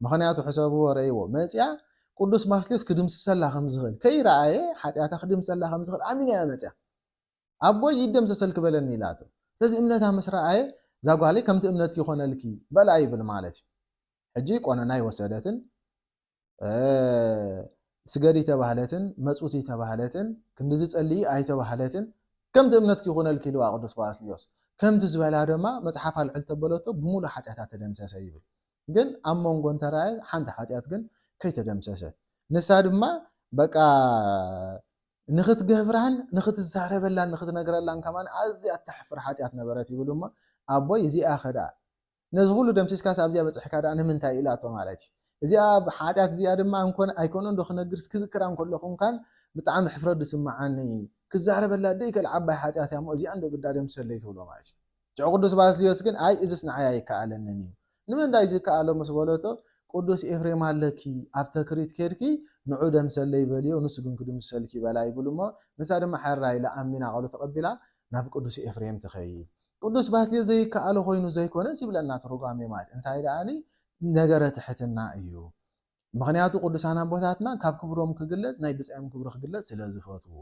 ምኽንያቱ ሕሰቡ ወረይዎ መጽያ ቅዱስ ባስልዮስ ክድምስሰላ ከም ዝኽእል ከይረኣየ ሓጢያታ ክድምሰላ ከም ዝኽእል ኣሚና መጽያ ኣቦይ ይደምሰሰልክ በለኒ ኢላቶ ስለዚ እምነታ መስራኣየ ዛጓለይ ከምቲ እምነት ይኾነልኪ በላ ይብል ማለት ሕጂ ቆነና ይወሰደትን ስገዲ ተባህለትን መጽውቲ ተባህለትን ክንዲ ዝጸልይ ኣይተባህለትን ከምቲ እምነት ይኾነልኪ ኢልዋ ቅዱስ ባስልዮስ ከምቲ ዝበላ ድማ መጽሓፍ ኣልዕል ተበለቶ ብሙሉ ሓጢያታ ተደምሰሰ ይብል ግን ኣብ መንጎ እንተራየ ሓንቲ ሓጢያት ግን ከይተደምሰሰት ንሳ ድማ በቃ ንኽትገብራን ንኽትዛረበላን ንኽትነግረላን ከማን ኣዝያ እተሕፍር ሓጢያት ነበረት ይብሉ እሞ ኣቦይ እዚኣ ኸዳ ነዚ ኩሉ ደምሲስካስ ኣብዚኣ በፅሕካ ዳ ንምንታይ ኢላቶ ማለት እዩ እዚኣ ሓጢያት እዚኣ ድማ ኣይኮነ ዶ ክነግርስ ክዝክራ እንከለኹ እንኳን ብጣዕሚ ሕፍረት ዝስማዓኒ ክዛረበላ ደይከል ዓባይ ሓጢያት እያ እሞ እዚኣ እንዶ ግዳ ደምሰለይ ትብሎ ማለት እዩ ቅዱስ ባስልዮስ ግን ኣይ እዚስ ንዓያ ይከኣለኒ ንምንታይ ዝከኣሎ ምስ በለቶ ቅዱስ ኤፍሬም ኣለኪ ኣብ ተክሪት ከድኪ ንዑ ደምሰለይ በልዮ ንሱ ግን ክድምሰልኪ በላ ይብሉ እሞ ንሳ ድማ ሓራ ኢላ ኣሚና ቃሉ ተቐቢላ ናብ ቅዱስ ኤፍሬም ትኸይድ ቅዱስ ባስልዮስ ዘይከኣሎ ኮይኑ ዘይኮነስ ይብለና ትርጓሜ ማለት እንታይ ደኣኒ ነገረ ትሕትና እዩ ምኽንያቱ ቅዱሳን ኣቦታትና ካብ ክብሮም ክግለጽ ናይ ብፅዕም ክብሪ ክግለጽ ስለ ዝፈትዉ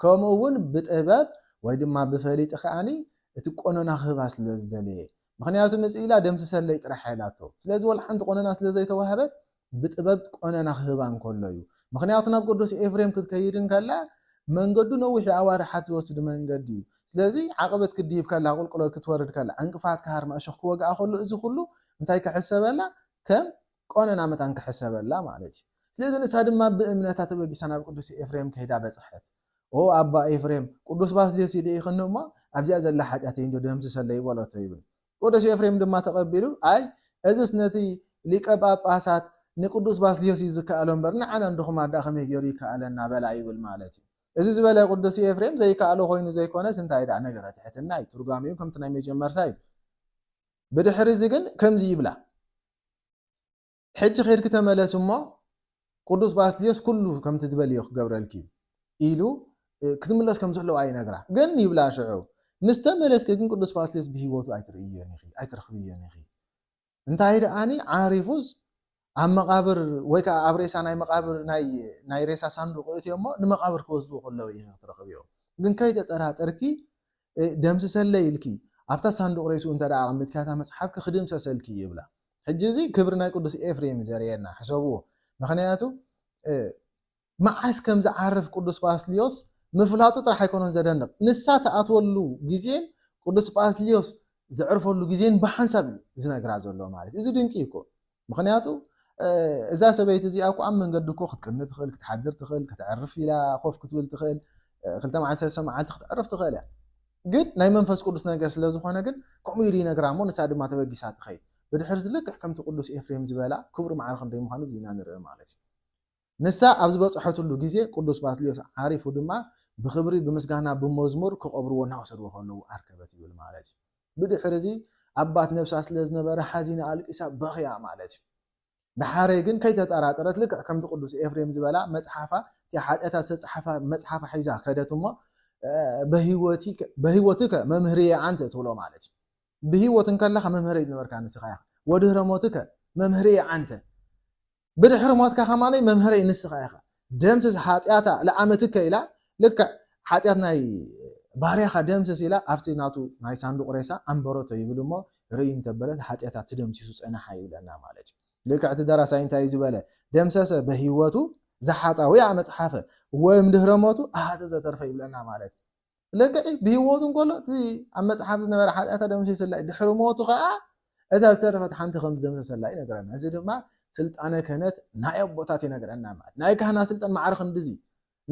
ከምኡ እውን ብጥበብ ወይ ድማ ብፈሊጥ ከኣኒ እቲ ቆነና ክህባ ስለ ዝደለየ ምኽንያቱ መጽኢላ ደምስሰለይ ጥራሕ ኢላቶ ስለዚ ወላ ሓንቲ ቆነና ስለ ዘይተዋህበት ብጥበብ ቆነና ክህባ እንከሎ እዩ ምኽንያቱ ናብ ቅዱስ ኤፍሬም ክትከይድን ከላ መንገዱ ነዊሕ ኣዋርሓት ዝወስድ መንገዲ እዩ ስለዚ ዓቐበት ክድይብ ከላ ቁልቁለት ክትወርድ ከላ ዕንቅፋት ካሃርማ እሾኽ ክወግኣ ከሎ እዚ ኩሉ እንታይ ክሕሰበላ ከም ቆነና መታን ክሕሰበላ ማለት እዩ ስለዚ ንሳ ድማ ብእምነታ ተበጊሳ ናብ ቅዱስ ኤፍሬም ከይዳ በፅሐት ኦ ኣባ ኤፍሬም ቅዱስ ባስልዮስ ኢለ ይኽን እሞ ኣብዚኣ ዘላ ሓጢያተይ እንዶ ደምስሰለይ ይበለቶ ይብል ቅዱስ ኤፍሬም ድማ ተቐቢሉ ኣይ እዚስ ነቲ ሊቀ ጳጳሳት ንቅዱስ ባስልዮስ ይዝከኣሎ እምበር ንዓና እንድኹም ኣዳ ከመይ ገይሩ ይከኣለና በላ ይብል ማለት እዩ እዚ ዝበለ ቅዱስ ኤፍሬም ዘይከኣሎ ኮይኑ ዘይኮነስ እንታይ ዳ ነገረ ትሕትና እዩ ትርጓሜኡ ከምቲ ናይ መጀመርታ እዩ ብድሕሪ እዚ ግን ከምዚ ይብላ ሕጂ ኸይድክ ተመለስ እሞ ቅዱስ ባስልዮስ ኩሉ ከምቲ ትበልዮ ክገብረልኪ ኢሉ ክትምለስ ከም ዘለዎ ኣይነግራ ግን ይብላ ሽዑ ምስ ተመለስከ ግን ቅዱስ ባስልዮስ ብሂወቱ ኣይትረኽብዮን ኢኺ እንታይ ደኣኒ ዓሪፉስ ኣብ መቃብር ወይ ከዓ ኣብ ሬሳ ናይ መቃብር ናይ ሬሳ ሳንዱቕ እትዮ እሞ ንመቃብር ክወስድዎ ከለዉ ኢኺ ክትረኽብዮ ግን ከይተጠራጠርኪ ደምስሰለይ ኢልኪ ኣብታ ሳንዱቕ ሬስኡ እንተ ደኣ ኣቐሚጥካ እታ መፅሓፍ ክድምሰሰልኪ ይብላ ሕጂ እዚ ክብሪ ናይ ቅዱስ ኤፍሬም ዘርየና ሕሰብዎ ምኽንያቱ መዓስ ከም ዝዓርፍ ቅዱስ ባስልዮስ ምፍላጡ ጥራሕ ኣይኮነን ዘደንቕ ንሳ ተኣትወሉ ግዜን ቅዱስ ባስልዮስ ዘዕርፈሉ ግዜን ብሓንሳብ ዝነግራ ዘሎ ማለት እዚ ድንቂ እኮ ምኽንያቱ እዛ ሰበይቲ እዚኣ እኮ ኣብ መንገዲ እኮ ክትቅኒ ትኽእል ክትሓድር ትኽእል ክትዕርፍ ኢላ ኮፍ ክትብል ትኽእል ክልተ መዓልቲ ሰለስተ መዓልቲ ክትዕርፍ ትኽእል እያ ግን ናይ መንፈስ ቅዱስ ነገር ስለ ዝኾነ ግን ከምኡ ኢሉ ይነግራ እሞ ንሳ ድማ ተበጊሳ ትኸይድ ብድሕሪ ዝልክዕ ከምቲ ቅዱስ ኤፍሬም ዝበላ ክብሪ ማዕርኽ እንደይ ምዃኑ ዚና ንርኢ ማለት እዩ ንሳ ኣብ ዝበፅሐትሉ ግዜ ቅዱስ ባስልዮስ ዓሪፉ ድማ ብክብሪ ብምስጋና ብመዝሙር ክቐብርዎ እናወሰድዎ ከለዉ ኣርከበት ይብል ማለት እዩ ብድሕሪ እዚ ኣባት ነብሳ ስለ ዝነበረ ሓዚና ኣልቂሳ በኽያ ማለት እዩ ድሓረይ ግን ከይተጠራጠረት ልክዕ ከምቲ ቅዱስ ኤፍሬም ዝበላ መፅሓፋ ሓጢያታት ዝተፅሓፋ መፅሓፋ ሒዛ ከደት እሞ በሂወትከ መምህርየ አንተ ትብሎ ማለት እዩ ብሂወት እንከለኻ መምህረይ ዝነበርካ ንስኻ ኢኻ ወድህረ ሞትከ መምህርየ አንተ ብድሕሪ ሞትካ ከማለይ መምህረይ ንስኻ ኢኻ ደምስስ ሓጢያታ ለዓመትከ ኢላ ልክዕ ሓጢያት ናይ ባርያኻ ደምስስ ኢላ ኣብቲ ናቱ ናይ ሳንዱቕ ሬሳ ኣንበረቶ ይብል እሞ ርእይ እንተበለት ሓጢያታት ትደምሲሱ ፀናሓ ይብለና ማለት እዩ ልክዕቲ ደራሳይ እንታይ ዝበለ ደምሰሰ በህይወቱ ዝሓጣ ወይ መፅሓፈ ወይ ምድህረ ሞቱ ኣሃተ ዘተርፈ ይብለና ማለት ልክዕ ብህይወቱ እንከሎ እቲ ኣብ መፅሓፍ ዝነበረ ሓጢያታት ደምሲስላ ድሕሪ ሞቱ ከዓ እታ ዝተረፈት ሓንቲ ከም ዝደምሰሰላ ይነግረና እዚ ድማ ስልጣነ ክህነት ናይ ኣቦታት ይነግረና ማለት ናይ ካህና ስልጣን ማዕርኽ እንደዚ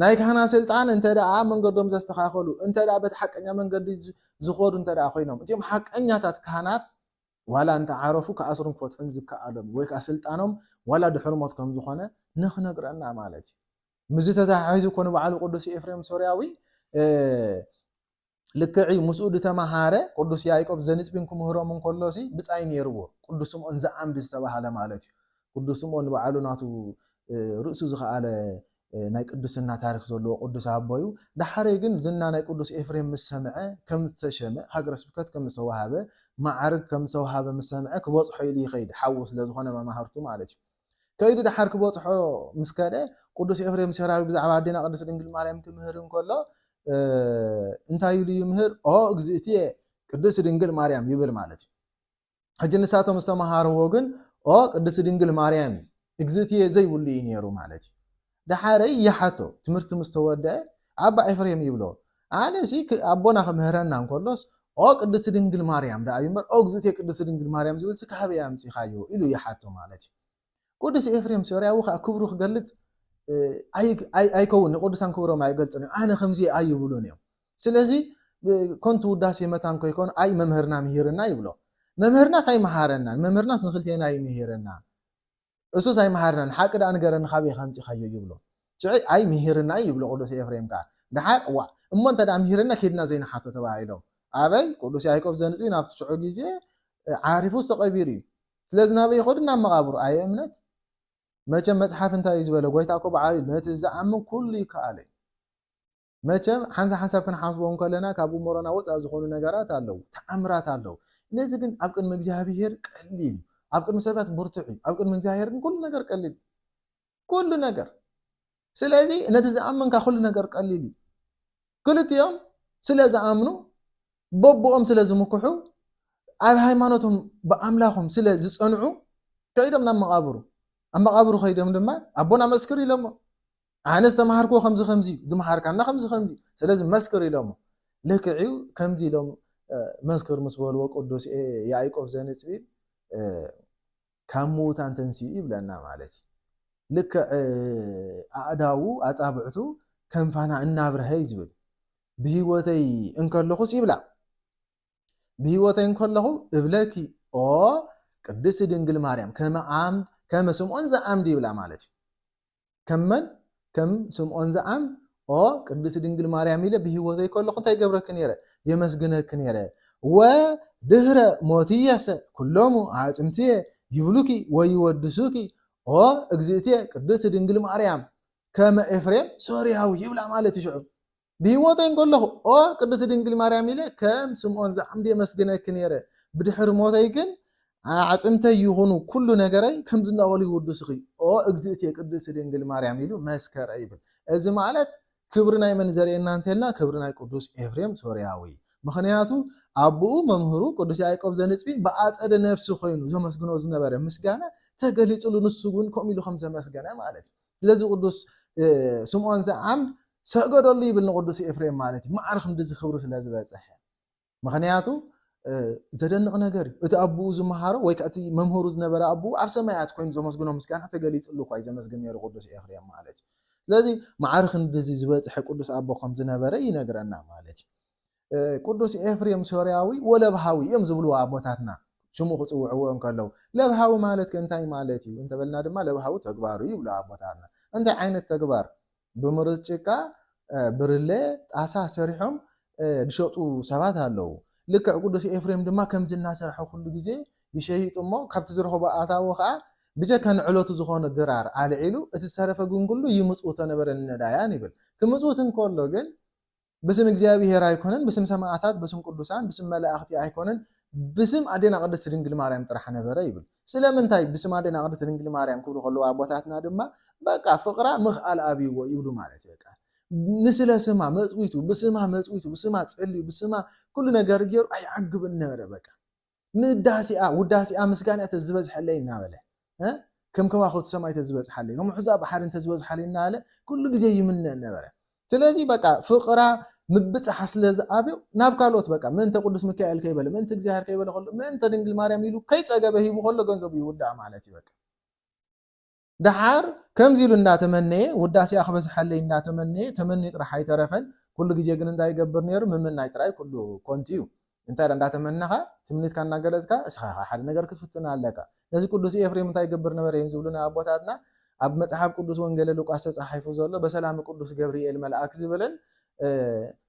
ናይ ካህና ስልጣን እንተ ደኣ መንገዶም ዘስተኻኸሉ እንተ ደኣ በቲ ሓቀኛ መንገዲ ዝኸዱ እንተ ደኣ ኮይኖም እቲኦም ሓቀኛታት ካህናት ዋላ እንተ ዓረፉ ከኣስሩን ክፈትሑን ዝከኣሎም ወይ ከዓ ስልጣኖም ዋላ ድሕሪ ሞት ከም ዝኾነ ንኽነግረና ማለት እዩ ምዝ ተታሒዙ ኮኑ በዓሉ ቅዱስ ኤፍሬም ሶርያዊ ልክዕ ምስኡ ድተማሃረ ቅዱስ ያዕቆብ ዘንፅቢን ክምህሮም እንከሎሲ ብፃይ ነይርዎ ቅዱስ ስምዖን ዘአምድ ዝተባሃለ ማለት እዩ ቅዱስ ስምዖን በዓሉ ናቱ ርእሱ ዝኸኣለ ናይ ቅዱስና ታሪክ ዘለዎ ቅዱስ ኣቦዩ ዳሕረይ ግን ዝና ናይ ቅዱስ ኤፍሬም ምስ ሰምዐ ከም ዝተሸመ ሃገረ ስብከት ከም ዝተዋሃበ ማዕርግ ከም ዝተዋሃበ ምስ ሰምዐ ክበፅሖ ኢሉ ይኸይድ ሓዉ ስለ ዝኾነ መማህርቱ ማለት እዩ ከይዱ ዳሓር ክበፅሖ ምስ ከደ ቅዱስ ኤፍሬም ሶርያዊ ብዛዕባ ኣዴና ቅድስት ድንግል ማርያም ክምህር እንከሎ እንታይ ኢሉ ይምህር እግዝእትየ ቅድስት ድንግል ማርያም ይብል ማለት እዩ ሕጂ ንሳቶም ዝተማሃርዎ ግን ቅድስት ድንግል ማርያም እግዝእትየ ዘይብሉ እዩ ነይሩ ማለት እዩ ዳሓረይ ይሓቶ ትምህርቲ ምስ ተወድአ ኣባ ኤፍሬም ይብሎ ኣነሲ ኣቦና ክምህረና እንከሎስ ቅድስት ድንግል ማርያም ዳ ይምበር እግዝእትየ ቅድስት ድንግል ማርያም ዝብል ስካበያ ኣምፂኻዮ ኢሉ ይሓቶ ማለት እዩ ቅዱስ ኤፍሬም ሶርያዊ ከዓ ክብሩ ክገልጽ ኣይከውን ቅዱሳን ክብሮም ኣይገልጽን ኣነ ከምዚ ኣይብሉን እዮም ስለዚ ኮንቱ ውዳሴ መታን ኮይኮን ኣይ መምህርና ምሂርና ይብሎ መምህርና ሳይመሃረና መምህርና ንክልቴና ይምሂርና እሱ ሳይመሃረና ሓቂ ዳ ነገረን ካበይ ከምፂኻዮ ይብሎ ጭዕይ ኣይ ምሂርና ይብሎ ቅዱስ ኤፍሬም ከዓ ድሓር እሞ እንተ ዳ ምሂርና ከድና ዘይነሓቶ ተባሂሎም ኣበይ ቅዱስ ያዕቆብ ዘንፅቢ ናብቲ ሽዑ ግዜ ዓሪፉ ዝተቐቢር እዩ ስለዚ ናበይ ይኸዱ ናብ መቃብሩ ኣየ እምነት መቸም መፅሓፍ እንታይ ዝበለ ጎይታ እኮ በዓል ነቲ ዝኣምን ኩሉ ይከኣል መቸም ሓንሳብ ክንሓስቦም ከለና ካብ እሞሮና ወፃእ ዝኾኑ ነገራት ኣለው ተኣምራት ኣለው ነዚ ግን ኣብ ቅድሚ እግዚኣብሄር ቀሊል ኣብ ቅድሚ ሰባት ብርቱዕ ኣብ ቅድሚ እግዚኣብሄር ኩሉ ነገር ቀሊል ኩሉ ነገር ስለዚ ነቲ ዝኣምንካ ኩሉ ነገር ቀሊል ክልቲኦም ስለ ዝኣምኑ በቦኦም ስለ ዝምክሑ ኣብ ሃይማኖቶም ብኣምላኾም ስለ ዝፀንዑ ከይዶም ናብ መቃብሩ ኣብ መቃብሩ ከይዶም ድማ ኣቦና መስክር ኢሎሞ ኣነ ዝተማሃርኩ ከምዚ ዝመሃርካና ከምዚ ስለዚ መስክር ኢሎሞ ልክዕዩ ከምዚ ኢሎም መስክር ምስ በልዎ ቅዱስ ያዕቆብ ዘንፅቢ ካብ ምዉታን ተንስኡ ይብለና ማለት እዩ ልክዕ ኣእዳዉ ኣፃብዕቱ ከም ፋና እናብርሀ ዝብል ብሂወተይ እንከለኹስ ይብላ ብሂወተይ እንከለኹ እብለኪ ቅድስት ድንግል ማርያም ከመ ስምዖን ዘአምድ ይብላ ማለት እዩ ከም ስምዖን ዘአምድ ቅድስት ድንግል ማርያም ኢለ ብሂወተይ ከለኹ እንታይ ገብረክ ነይረ የመስግነክ ነይረ ወድህረ ሞትየሰ ኩሎሙ ኣዕፅምትየ ይብሉኪ ወይወድሱኪ እግዝእትየ ቅድስት ድንግል ማርያም ከመ ኤፍሬም ሶርያዊ ይብላ ማለት እዩ ሽዑ ብሂወተይ ከለኹ ቅድስት ድንግል ማርያም ኢለ ከም ስምዖን ዘአምድ የመስግነክ ነይረ ብድሕሪ ሞተይ ግን ዓፅምተይ ይኹኑ ኩሉ ነገረይ ከም ዝናበሉ ይወድሱኺ እግዝእትየ ቅድስት ድንግል ማርያም ኢሉ መስከረ ይብል እዚ ማለት ክብሪ ናይ መን ዘርእየና እንተልና ክብሪ ናይ ቅዱስ ኤፍሬም ሶርያዊ ምክንያቱ ኣቦኡ መምህሩ ቅዱስ ያዕቆብ ዘንፅቢ ብኣፀደ ነፍሲ ኮይኑ ዘመስግኖ ዝነበረ ምስጋና ተገሊፅሉ ንሱ እውን ከምኡ ኢሉ ከም ዘመስገነ ማለት እዩ ስለዚ ቅዱስ ስምዖን ዘአምድ ሰገደሉ ይብል ንቅዱስ ኤፍሬም ማለት እዩ ማዕርኽ እንደዚ ክብሪ ስለ ዝበፅሐ ምክንያቱ ዘደንቕ ነገር እቲ ኣቦኡ ዝመሃሮ ወይ ከዓ እቲ መምህሩ ዝነበረ ኣቦኡ ኣብ ሰማያት ኮይኑ ዘመስግኖ ምስጋና ተገሊፅሉ እኳ ዘመስግን ነይሩ ቅዱስ ኤፍሬም ማለት እዩ ስለዚ ማዕርኽ እንደዚ ዝበፅሐ ቅዱስ ኣቦ ከም ዝነበረ ይነግረና ማለት እዩ ቅዱስ ኤፍሬም ሶርያዊ ወለብሃዊ እዮም ዝብልዎ ኣቦታትና ሽሙ ክፅውዕዎ እንከለው ለብሃዊ ማለት እንታይ ማለት እዩ እንተበልና ድማ ለብሃዊ ተግባሩ ይብሉ ኣቦታትና እንታይ ዓይነት ተግባር ብምርፅ ጭቃ ብርለ ጣሳ ሰሪሖም ድሸጡ ሰባት ኣለው ልክዕ ቅዱስ ኤፍሬም ድማ ከምዚ እናሰርሐ ኩሉ ግዜ ይሸይጡ እሞ ካብቲ ዝረኸቦ ኣታዊ ከዓ ብጀካ ንዕለቱ ዝኾነ ድራር ኣልዒሉ እቲ ዝተረፈ ግን ኩሉ ይምፅውቶ ነበረ ነዳያን ይብል ክምፅውት እንከሎ ግን ብስም እግዚኣብሄር ኣይኮነን ብስም ሰማዕታት ብስም ቅዱሳን ብስም መላእኽቲ ኣይኮነን ብስም ኣዴና ቅድስት ድንግል ማርያም ጥራሕ ነበረ ይብል ስለምንታይ ብስም ኣዴና ቅድስት ድንግል ማርያም ክብሉ ከለዉ ኣቦታትና ድማ በቃ ፍቕራ ምኽኣል ኣብይዎ ይብሉ ማለት እዩ ንስለ ስማ መፅዊቱ ብስማ ፀልዩ ብስማ ኩሉ ነገር ገይሩ ኣይዓግብን ነበረ በቃ ንዳሲኣ ውዳሲኣ ምስጋና ተዝበዝሐለይ እናበለ ከም ከዋኸው ሰማይ ተዝበዝሐለይ ከም ሕዛ ባሕሪ ተዝበዝሐለይ እናበለ ኩሉ ግዜ ይምነእ ነበረ ስለዚ በቃ ፍቅራ ምብፅሓ ስለዝኣብዮ ናብ ካልኦት በቃ ምእንተ ቅዱስ ሚካኤል ከይበለ ምእንተ እግዚአብሔር ከይበለ ከሎ ምእንተ ድንግል ማርያም ኢሉ ከይፀገበ ሂቡ ከሎ ገንዘቡ ይውዳእ ማለት እዩ በቃ ድሓር ከምዚ ኢሉ እንዳተመነየ ውዳሲኣ ክበዝሐለይ እንዳተመነየ ተመነየ ጥራሕ ኣይተረፈን ኩሉ ግዜ ግን እንታይ ይገብር ነይሩ ምምናይ ጥራይ ኩሉ ኮንቲ እዩ እንታይ እንዳተመነኻ ትምኒትካ እናገለጽካ እስኻ ሓደ ነገር ክትፍትና ኣለካ ነዚ ቅዱስ ኤፍሬም እንታይ ይገብር ነበረ እዮም ዝብሉና ኣቦታትና ኣብ መጽሓፍ ቅዱስ ወንጌል ሉቃስ ተጻሒፉ ዘሎ በሰላም ቅዱስ ገብርኤል መልአክ ዝብልን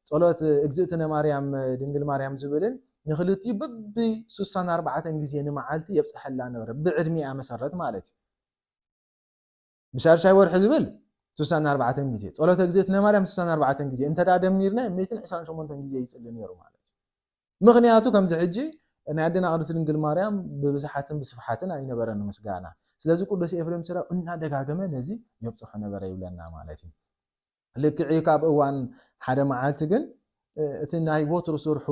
ጸሎት እግዝእትነ ማርያም ድንግል ማርያም ዝብልን ንኽልቲኡ በቢ 64 ግዜ ንመዓልቲ የብጽሐላ ነበረ ብዕድሚኣ መሰረት ማለት እዩ ብሻርሻይ ወርሒ ዝብል 64 ግዜ ጸሎት እግዝእትነ ማርያም 64 ግዜ እንተዳ ደሚርና 128 ግዜ ይጽሊ ነይሩ ማለት ምክንያቱ ከምዚ ሕጂ ናይ ኣዴና ቅድስት ድንግል ማርያም ብብዝሓትን ብስፍሓትን ኣይነበረን ምስጋና ስለዚ ቅዱስ ኤፍሬም ስራ እናደጋገመ ነዚ የብፅሖ ነበረ ይብለና ማለት እዩ ልክዕ ካብ እዋን ሓደ መዓልቲ ግን እቲ ናይ ወትሩ ስርሑ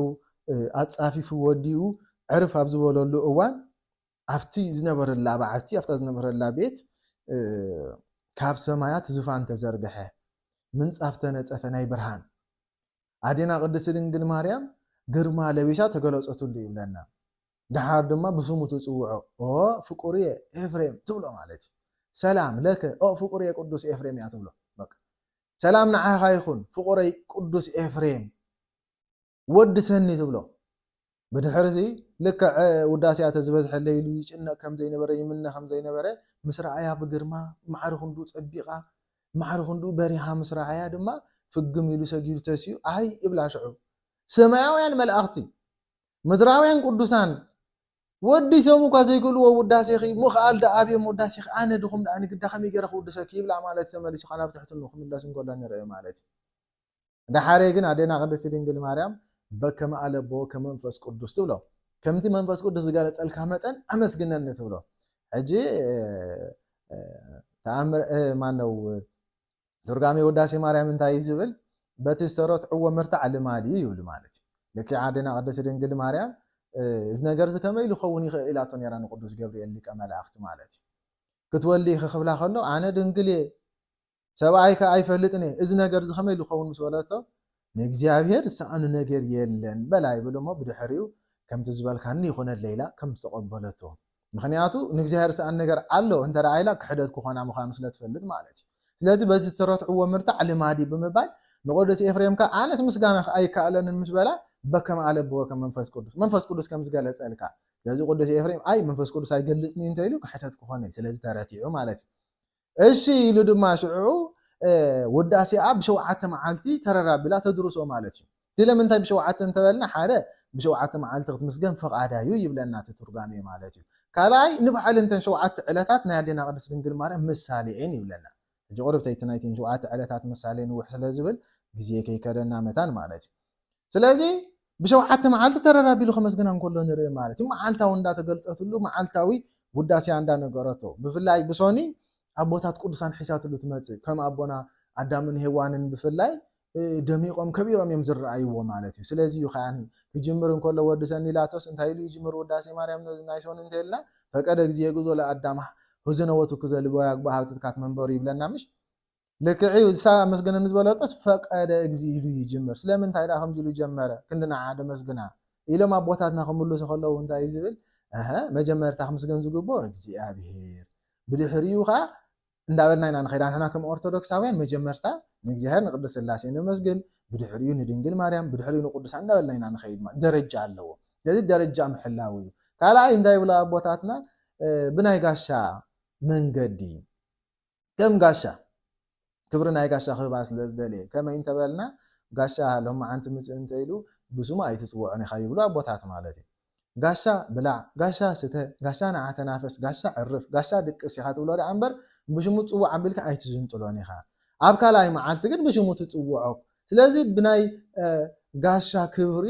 ኣጻፊፉ ወዲኡ ዕርፍ ኣብ ዝበለሉ እዋን ኣብቲ ዝነበረላ በዓቲ ኣብታ ዝነበረላ ቤት ካብ ሰማያት ዙፋን ተዘርግሐ ምንጻፍ ተነጸፈ ናይ ብርሃን ኣዴና ቅድስት ድንግል ማርያም ግርማ ለቢሳ ተገለጸቱሉ ይብለና ድሓር ድማ ብስሙ ትጽውዖ ኦ ፍቁርየ ኤፍሬም ትብሎ ማለት ሰላም ለከ ኦ ፍቁርየ ቅዱስ ኤፍሬም ያ ትብሎ በቃ ሰላም ንዓኻ ይኹን ፍቁረይ ቅዱስ ኤፍሬም ወዲ ሰኒ ትብሎ ብድሕርዚ ልክዕ ውዳሴያ ተዝበዝሐለ ኢሉ ይጭነቕ ከም ዘይነበረ ይምነ ከም ዘይነበረ ምስ ረኣያ ብግርማ ማዕርኹንዱ ፀቢቓ ማዕርኹንዱ በሪሃ ምስ ረኣያ ድማ ፍግም ኢሉ ሰጊዱ ተስዩ ኣይ ይብላ ሽዑ ሰማያውያን መላእክቲ ምድራውያን ቅዱሳን ወዲ ሰሙ ኳ ዘይክእልዎ ውዳሴኺ ምኽኣል ደኣብዮም ውዳሴኺ ኣነ ድኹም ደኣ ንግዳ ከመይ ገይረ ክውድሰኪ ይብላ ማለት ተመሊሱ ናብ ትሕትኑ ክምለስ እንከሎ ንርኢ ማለት ድሓረ ግን ኣዴና ቅድስት ድንግል ማርያም በከመ ኣለቦ ከመንፈስ ቅዱስ ትብሎ ከምቲ መንፈስ ቅዱስ ዝገለጸልካ መጠን ኣመስግነኒ ትብሎ ሕጂ ተኣምር ማነው ትርጓሜ ውዳሴ ማርያም እንታይ ዝብል በቲ ዝተረትዕዎ ምርታዕ ልማዲ ይብል ማለት ልክዕ ኣዴና ቅድስት ድንግል ማርያም እዚ ነገር ከመይ ዝኸውን ይኽእል ኢላቶ ነይራ ንቅዱስ ገብርኤል ሊቀ መላእክቲ ማለት ክትወሊ ክኽብላ ከሎ ኣነ ድንግል ሰብኣይከ ኣይፈልጥን እዚ ነገር ከመይ ዝኸውን ምስ በለቶ ንእግዚአብሔር ዝሰኣኑ ነገር የለን በላ ይብል እሞ ብድሕሪኡ ከምቲ ዝበልካኒ ይኹነለይ ኢላ ከም ዝተቐበለቶ ምክንያቱ ንእግዚአብሔር ዝሰኣኑ ነገር ኣሎ እንተደኣ ኢላ ክሕደት ክኾና ምዃኑ ስለትፈልጥ ማለት ስለዚ በዚ ዝተረትዕዎ ምርታዕ ልማዲ ብምባል ንቅዱስ ኤፍሬም ካ ኣነስ ምስጋና ኣይከኣለንን ምስ በላ በከመ ኣለቦ መንፈስ ቅዱስ ከም ዝገለጸልካ ስለዚ ቅዱስ ኤፍሬም ኣይ መንፈስ ቅዱስ ኣይገልጽኒ እንተኢሉ ክሕተት ክኾነ ስለዚ ተረቲዑ ማለት እሺ ኢሉ ድማ ሽዑ ውዳሴኣ ብሸውዓተ መዓልቲ ተረራቢላ ተድርሶ ማለት እዩ ስለምንታይ ብሸውዓተ እንተበልና ሓደ ብሸውዓተ መዓልቲ ክትምስገን ፈቃዳዩ ይብለና ትርጓሜ ማለት እዩ ካልኣይ ንበዓል እንተን ሸውዓተ ዕለታት ናይ ኣዴና ቅድስት ድንግል ማርያም ምሳሌአን ይብለና ሕጂ ቁርብተይቲ ናይተን ሸውዓተ ዕለታት ምሳሌ ንውሕ ስለ ዝብል ግዜ ከይከደና መታን ማለት እዩ ስለዚ ብሸውዓተ መዓልቲ ተረራቢሉ ከመስግና እንከሎ ንርኢ ማለት እዩ መዓልታዊ እንዳተገልጸትሉ መዓልታዊ ውዳሴያ እንዳነገረቶ ብፍላይ ብሶኒ ኣቦታት ቅዱሳን ሒሳትሉ ትመጽእ ከም ኣቦና ኣዳምን ሄዋንን ብፍላይ ደሚቆም ከቢሮም እዮም ዝረኣይዎ ማለት እዩ ስለዚ እዩ ኸዓኒ ክጅምር እንከሎ ወዲ ሰኒ ላቶስ እንታይ ኢሉ ይጅምር ውዳሴ ማርያም ናይ ሶኒ እንተልና ፈቀደ ግዜ ጉዞ ለኣዳም ህዝነወቱ ክዘልበያ ባህብትካት መንበሩ ይብለና ምሽ ልክዕ ሳ መስገነን ዝበለጠስ ፈቀደ ግዜ ኢሉ ይጅምር ስለምንታይ ዳ ከምዚ ኢሉ ጀመረ ክንድና ዓደ መስግና ኢሎም ኣቦታትና ክምልሱ ከለዉ እንታይ ዝብል መጀመርታ ክምስገን ዝግቦ እግዚአብሔር ብድሕሪኡ ኸ እንዳበልና ኢና ንኸይዳ ንሕና ከም ኦርቶዶክሳውያን መጀመርታ ንእግዚአብሔር ንቅድስት ሥላሴ ንመስግን ብድሕሪኡ ንድንግል ማርያም ብድሕሪኡ ንቅዱሳን እንዳበልና ኢና ንኸይድ ደረጃ ኣለዎ ስለዚ ደረጃ ምሕላው እዩ ካልኣይ እንታይ ብላ ኣቦታትና ብናይ ጋሻ መንገዲ ከም ጋሻ ክብሪ ናይ ጋሻ ክህባ ስለ ዝደልየ ከመይ እንተበልና ጋሻ ሎማዓንቲ ምፅእ እንተኢሉ ብስሙ ኣይትፅውዑን ኢኻ ይብሉ ኣቦታት ማለት እዩ ጋሻ ብላዕ ጋሻ ስተ ጋሻ ንዓተናፈስ ጋሻ ዕርፍ ጋሻ ድቅስ ኢኻ ትብሎ ዳ እምበር ብሽሙ ትፅውዕ ኣቢልካ ኣይትዝንጥሎን ኢኻ ኣብ ካልኣይ መዓልቲ ግን ብሽሙ ትፅውዖ ስለዚ ብናይ ጋሻ ክብሪ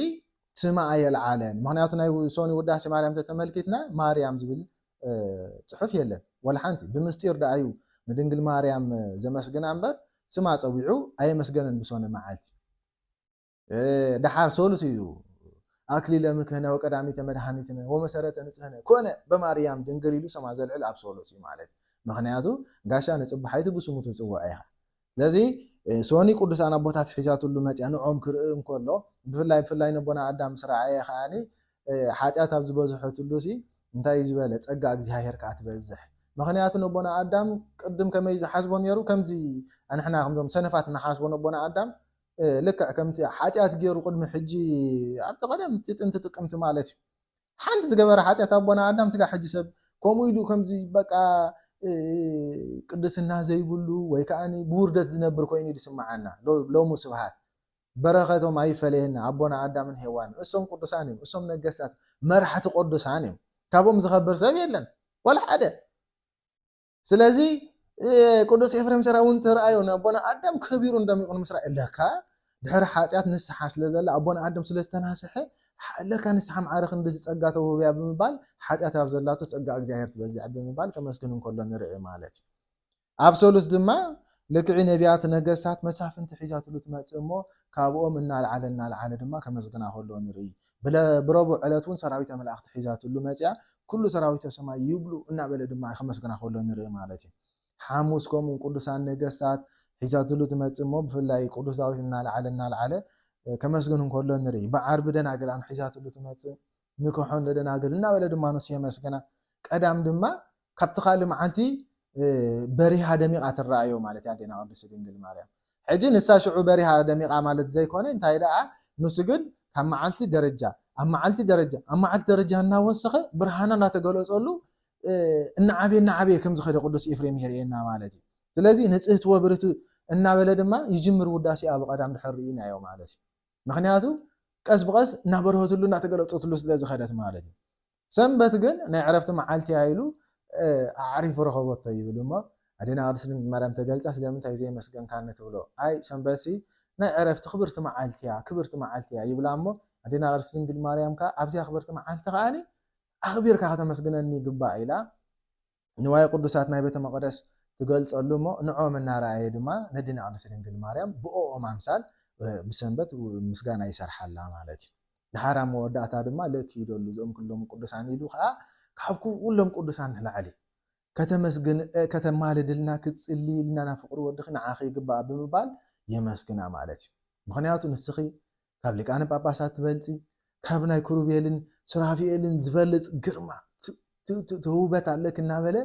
ስማ ኣየልዓለን ምክንያቱ ናይ ሶኒ ውዳሴ ማርያም ተተመልኪትና ማርያም ዝብል ጽሑፍ የለን ወላ ሓንቲ ብምስጢር ዳኣዩ ንድንግል ማርያም ዘመስግና እምበር ስማ ፀዊዑ ኣየመስገነን ብሶኒ መዓልቲ ድሓር ሶሉስ እዩ أكلي لمكهنا وقداميت مدحانيتنا ومسرة نصحنا كونه بماريام دنجل ኢሉ ሰማ ዘልዕል ኣብሶሎስ እዩ ማለት ምክንያቱ ጋሻ ንጽባሓይቱ ብስሙ ትጽዋዕ ኢኻ ስለዚ ሶኒ ቅዱሳን ኣቦታት ሒዛትሉ መጽያ ንዖም ክርኢ እንከሎ ብፍላይ ነቦና ኣዳም ስራዓየ ኸኣኒ ሓጢኣት ኣብ ዝበዝሐትሉ ሲ እንታይ ዝበለ ጸጋ እግዚኣብሔር ከዓ ትበዝሕ ምክንያቱ ነቦና ኣዳም ቅድም ከመይ ዝሓስቦ ነይሩ ከምዚ ኣንሕና ከምዞም ሰነፋት ንሓስቦ ነቦና ኣዳም ልክዕ ከምቲ ሓጢኣት ገይሩ ቅድሚ ሕጂ ኣብቲ ቀደም ጥንት ጥቅምቲ ማለት እዩ ሓንቲ ዝገበረ ሓጢኣት ኣቦና ኣዳም ስጋ ሕጂ ሰብ ከምኡ ኢሉ ከምዚ በቃ ቅድስና ዘይብሉ ወይ ከዓኒ ብውርደት ዝነብር ኮይኑ ይስማዓና ሎሙ ስብሃት በረኸቶም ኣይፈለየና ኣቦና ኣዳምን ሄዋን እሶም ቅዱሳን እዮም እሶም ነገስታት መራሕቲ ቅዱሳን እዮም ካብኦም ዝኸበር ሰብ የለን ወላ ሓደ ስለዚ ቅዱስ ኤፍሬም ሰራውን ተራእዮ ኣቦና ኣዳም ከቢሩ እንደሚቆን መስራ ለካ ድሕሪ ሓጢኣት ንስሓ ስለዘላ ኣቦና ኣዳም ስለዝተናስሐ ለካ ንስሓ ማዕረኽ እንደዚ ጸጋ ተውህብያ ብምባል ሓጢኣት ኣብ ዘላቶ ጸጋ እግዚኣብሔር ትበዝሕ ብምባል ከመስግን እንከሎ ንርኢ ማለት እዩ ኣብ ሰሉስ ድማ ልክዕ ነቢያት ነገስታት መሳፍንቲ ሒዛትሉ ትመጽእ እሞ ካብኦም እናልዓለ ድማ ከመስግና ከሎ ንርኢ ብረቡዕ ዕለት እውን ሰራዊት መላእኽቲ ሒዛትሉ መጽያ ኩሉ ሰራዊት ሰማይ ይብሉ እናበለ ድማ ከመስግና ከሎ ንርኢ ማለት እዩ ሓሙስ ከምኡ ቅዱሳን ነገስታት ሒዛትሉ ትመጽእ እሞ ብፍላይ ቅዱስ ዳዊት እናልዓለ ከመስግን እንከሎ ንርኢ በዓርብ ደናግል ኣብ ሒዛትሉ ትመጽእ ምክሖን ደናግል እናበለ ድማ ንስ የመስግና ቀዳም ድማ ካብቲ ካልእ መዓልቲ በሪሃ ደሚቃ ትረአዮ ማለት ያ ዴና ቅድስት ድንግል ማርያም ሕጂ ንሳ ሽዑ በሪሃ ደሚቃ ማለት ዘይኮነ እንታይ ደኣ ንሱ ግን ካብ መዓልቲ ደረጃ ኣብ መዓልቲ ደረጃ እናወሰኸ ብርሃና እናተገለጸሉ እናዓበየ ከም ዝኸደ ቅዱስ ኤፍሬም ይርኤና ማለት እዩ ስለዚ ንጽህት ወብርቱ እናበለ ድማ ይጅምር ውዳሴ ኣብ ቀዳም ድሕሪኢናዮ ማለት እዩ ምክንያቱ ቀስ ብቀስ እናበረኸትሉ እናተገለጸትሉ ስለዝኸደት ማለት እዩ ሰንበት ግን ናይ ዕረፍቲ መዓልቲ ኢሉ ኣዕሪፍ ረኸቦቶ ይብል እሞ ኣዴና ቅድስት ድንግል ማርያም ተገልጻ ስለምንታይ ዘይመስገንካኒ ትብሎ ኣይ ሰንበት ናይ ዕረፍቲ ክብርቲ መዓልቲ እያ ይብላ እሞ ኣዴና ቅድስት ድንግል ማርያም ከዓ ኣብዚያ ክብርቲ መዓልቲ ከዓኒ ኣኽቢርካ ከተመስግነኒ ይግባእ ኢላ ንዋየ ቅዱሳት ናይ ቤተ መቅደስ ትገልጸሉ እሞ ንዖም እናረኣየ ድማ ነዴና ቅድስት ድንግል ማርያም ብኦም ኣምሳል ብሰንበት ምስጋና ይሰርሓላ ማለት እዩ ድሓራ መወዳእታ ድማ ለኪደሉ እዞም ኩሎም ቅዱሳን ኢሉ ከዓ ካብ ኩሎም ቅዱሳን ንላዕሊ ከተመስግን ከተማልድልና ክትጽልይልና ናፍቅሪ ወድኺ ንዓኺ ይግባእ ብምባል የመስግና ማለት እዩ ምክንያቱ ንስኺ ካብ ሊቃነ ጳጳሳት ትበልፂ ካብ ናይ ክሩቤልን ሱራፊኤልን ዝበልጽ ግርማ ትውበት ኣለክ እናበለ